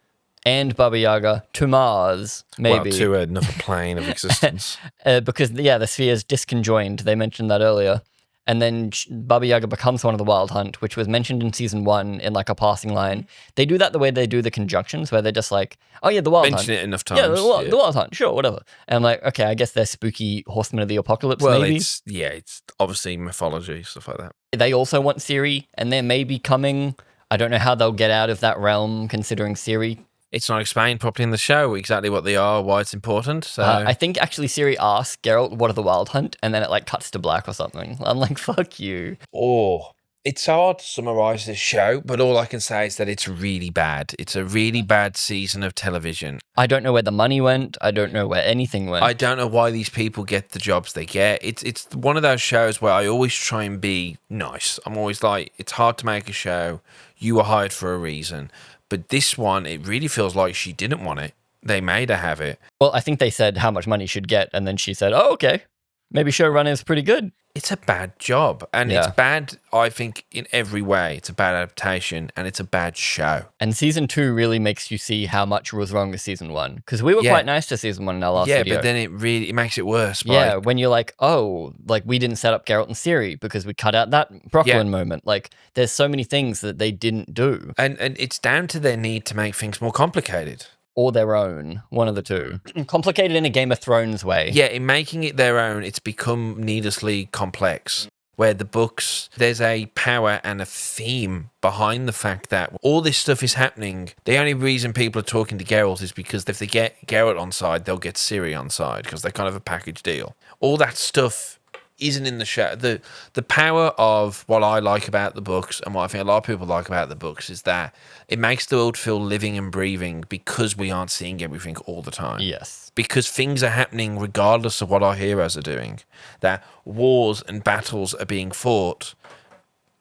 and Baba Yaga to Mars, maybe. Well, to another plane of existence. Because, the sphere's disconjoined. They mentioned that earlier. And then Baba Yaga becomes one of the Wild Hunt, which was mentioned in season 1 in like a passing line. They do that the way they do the conjunctions, where they're just like, oh yeah, the Wild Hunt. Mention it enough times. Yeah, the Wild Hunt, sure, whatever. And I'm like, okay, I guess they're spooky horsemen of the apocalypse, Well, maybe. it's obviously mythology, stuff like that. They also want Ciri, and they're maybe coming. I don't know how they'll get out of that realm, considering Ciri. It's not explained properly in the show exactly what they are, why it's important. So I think actually Ciri asks Geralt, what are the Wild Hunt? And then it like cuts to black or something. I'm like, fuck you. Oh, it's hard to summarize this show, but all I can say is that it's really bad. It's a really bad season of television. I don't know where the money went. I don't know where anything went. I don't know why these people get the jobs they get. It's one of those shows where I always try and be nice. I'm always like, it's hard to make a show. You were hired for a reason. But this one, it really feels like she didn't want it. They made her have it. Well, I think they said how much money she'd get, and then she said, oh, okay. Maybe showrunner is pretty good. It's a bad job. And it's bad, I think, in every way. It's a bad adaptation, and it's a bad show. And season 2 really makes you see how much was wrong with season 1. Because we were quite nice to season 1 in our last video. Yeah, but then it makes it worse. Yeah, when you're like, oh, like we didn't set up Geralt and Ciri because we cut out that Brooklyn moment. Like, there's so many things that they didn't do. And it's down to their need to make things more complicated. Or their own, one of the two. Complicated in a Game of Thrones way. Yeah, in making it their own, it's become needlessly complex. Where the books, there's a power and a theme behind the fact that all this stuff is happening. The only reason people are talking to Geralt is because if they get Geralt on side, they'll get Ciri on side because they're kind of a package deal. All that stuff isn't in the show. The power of what I like about the books and what I think a lot of people like about the books is that it makes the world feel living and breathing because we aren't seeing everything all the time. Yes. Because things are happening regardless of what our heroes are doing. That wars and battles are being fought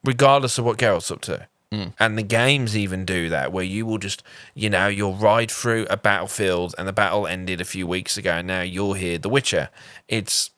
regardless of what Geralt's up to. And the games even do that, where you will just, you'll ride through a battlefield and the battle ended a few weeks ago and now you're here, the Witcher. It's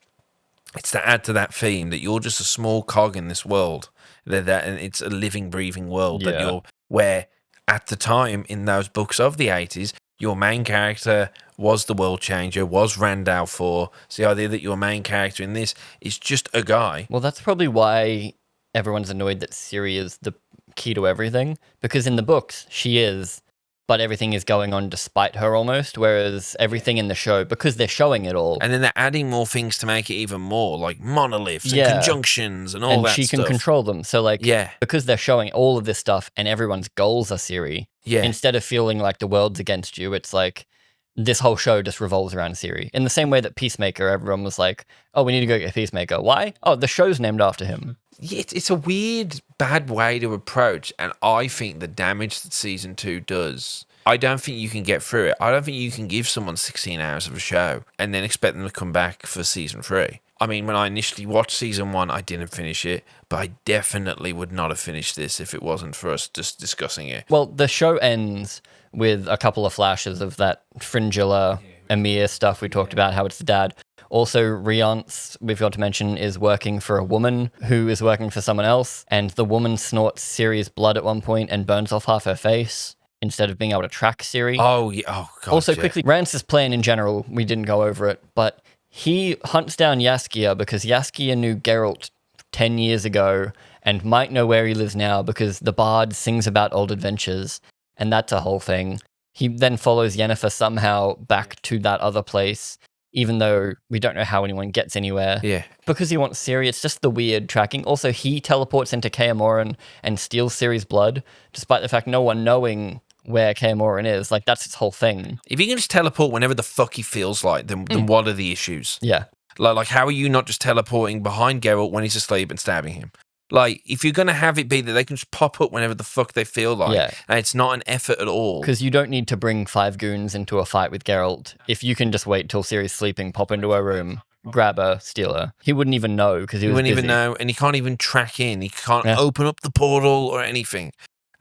to add to that theme that you're just a small cog in this world. And it's a living, breathing world that you're, where at the time in those books of the 80s, your main character was the world changer, was Randall 4. So the idea that your main character in this is just a guy. Well, that's probably why everyone's annoyed that Ciri is the key to everything. Because in the books, she is, but everything is going on despite her almost, whereas everything in the show, because they're showing it all. And then they're adding more things to make it even more, like monoliths and conjunctions and all that stuff. And she can control them. So, because they're showing all of this stuff and everyone's goals are Ciri, instead of feeling like the world's against you, it's like this whole show just revolves around Ciri. In the same way that Peacemaker, everyone was like, oh, we need to go get Peacemaker. Why? Oh, the show's named after him. Yeah, it's a weird, bad way to approach, and I think the damage that season 2 does, I don't think you can get through it. I don't think you can give someone 16 hours of a show and then expect them to come back for season 3. I mean, when I initially watched season 1, I didn't finish it, but I definitely would not have finished this if it wasn't for us just discussing it. Well, the show ends with a couple of flashes of that Fringilla Emir stuff we talked about, how it's the dad. Also, Riance, we've got to mention, is working for a woman who is working for someone else, and the woman snorts Ciri's blood at one point and burns off half her face instead of being able to track Ciri. Oh, yeah. Oh, God. Also, quickly, Rance's plan in general, we didn't go over it, but he hunts down Jaskier because Jaskier knew Geralt 10 years ago and might know where he lives now because the bard sings about old adventures, and that's a whole thing. He then follows Yennefer somehow back to that other place, even though we don't know how anyone gets anywhere. Yeah. Because he wants Ciri, it's just the weird tracking. Also, he teleports into Kaer and steals Ciri's blood, despite the fact no one knowing where Kaer is. Like, that's its whole thing. If he can just teleport whenever the fuck he feels like, then what are the issues? Yeah. Like, how are you not just teleporting behind Geralt when he's asleep and stabbing him? Like, if you're going to have it be that they can just pop up whenever the fuck they feel like, and it's not an effort at all. Because you don't need to bring 5 goons into a fight with Geralt. If you can just wait till Ciri's sleeping, pop into her room, grab her, steal her. He wouldn't even know because he was wouldn't busy. even know, and he can't even track in. He can't open up the portal or anything.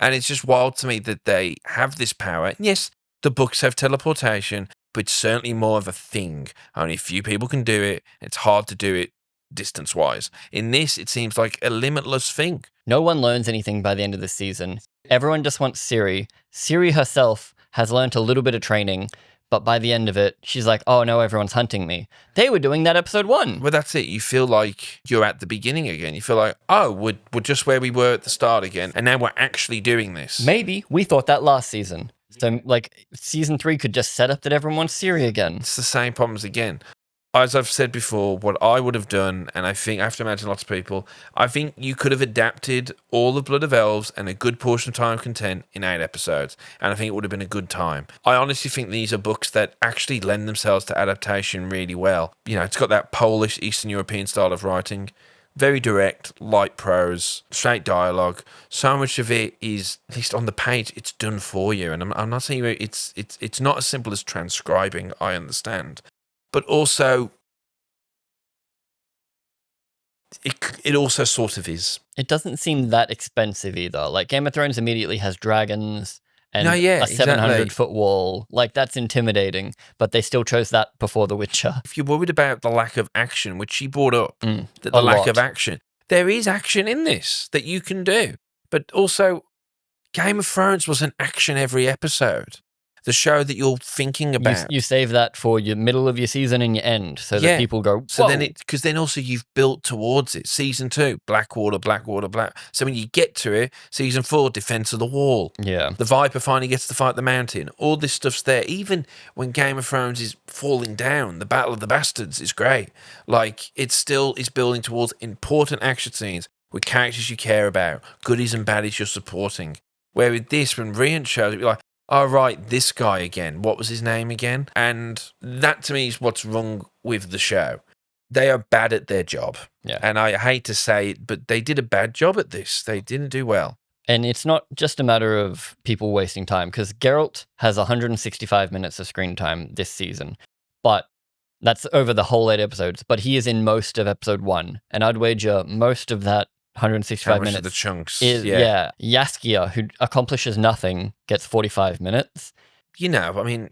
And it's just wild to me that they have this power. Yes, the books have teleportation. but it's certainly more of a thing. Only a few people can do it. It's hard to do it distance-wise. In this, it seems like a limitless thing. No one learns anything by the end of the season. Everyone just wants Ciri. Ciri herself has learnt a little bit of training, but by the end of it, she's like, oh no, everyone's hunting me. They were doing that episode 1. Well, that's it. You feel like you're at the beginning again. You feel like, oh, we're just where we were at the start again, and now we're actually doing this. Maybe. We thought that last season. So, like, season 3 could just set up that everyone wants Ciri again. It's the same problems again. As I've said before, what I would have done, and I have to imagine lots of people, I think you could have adapted all of Blood of Elves and a good portion of Time of Content in 8 episodes, and I think it would have been a good time. I honestly think these are books that actually lend themselves to adaptation really well. You know, it's got that Polish, Eastern European style of writing. Very direct, light prose, straight dialogue. So much of it is, at least on the page, it's done for you. And I'm not saying it's not as simple as transcribing, I understand. But also, it also sort of is. It doesn't seem that expensive either. Like, Game of Thrones immediately has dragons and No, yeah, a 700-foot exactly. wall. Like, that's intimidating, but they still chose that before The Witcher. If you're worried about the lack of action, which she brought up, a the lack lot. of action, there is action in this that you can do. But also, Game of Thrones was an action every episode. The show that you're thinking about. You save that for your middle of your season and your end, so that people go, whoa. So then because then also you've built towards it. Season 2, Blackwater. So when you get to it, season 4, Defense of the Wall. Yeah. The Viper finally gets to fight the Mountain. All this stuff's there. Even when Game of Thrones is falling down, the Battle of the Bastards is great. Like, it still is building towards important action scenes with characters you care about, goodies and baddies you're supporting. Where with this, when Rian shows it, you're like, oh, right, this guy again. What was his name again? And that, to me, is what's wrong with the show. They are bad at their job. Yeah. And I hate to say it, but they did a bad job at this. They didn't do well. And it's not just a matter of people wasting time, because Geralt has 165 minutes of screen time this season. But that's over the whole 8 episodes. But he is in most of episode 1. And I'd wager most of that 165 How much minutes of the chunks? is, yeah. Jaskier, who accomplishes nothing, gets 45 minutes. You know, I mean,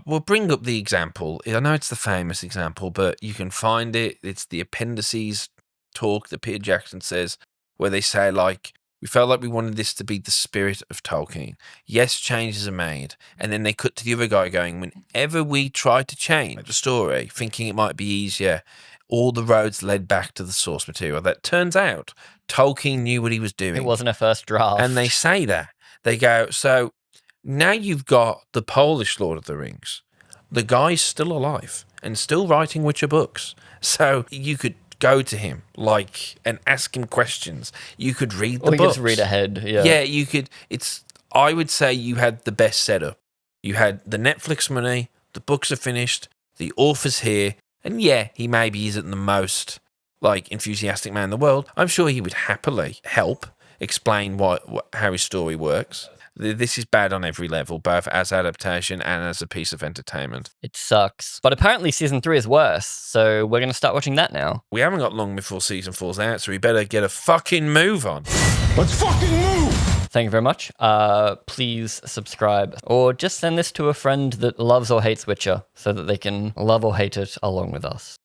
we'll bring up the example. I know it's the famous example, but you can find it. It's the appendices talk that Peter Jackson says, where they say, like, we felt like we wanted this to be the spirit of Tolkien. Yes, changes are made. And then they cut to the other guy going, whenever we tried to change the story, thinking it might be easier, all the roads led back to the source material. That turns out Tolkien knew what he was doing. It wasn't a first draft. And they say that. They go, so now you've got the Polish Lord of the Rings. The guy's still alive and still writing Witcher books. So you could go to him, like, and ask him questions. You could read the or you books. just read ahead. Yeah. Yeah, you could. I would say you had the best setup. You had the Netflix money, the books are finished, the author's here, and yeah, he maybe isn't the most, like, enthusiastic man in the world. I'm sure he would happily help explain how his story works. This is bad on every level, both as adaptation and as a piece of entertainment. It sucks. But apparently season 3 is worse, so we're going to start watching that now. We haven't got long before season 4's out, so we better get a fucking move on. Let's fucking move! Thank you very much. Please subscribe, or just send this to a friend that loves or hates Witcher, so that they can love or hate it along with us.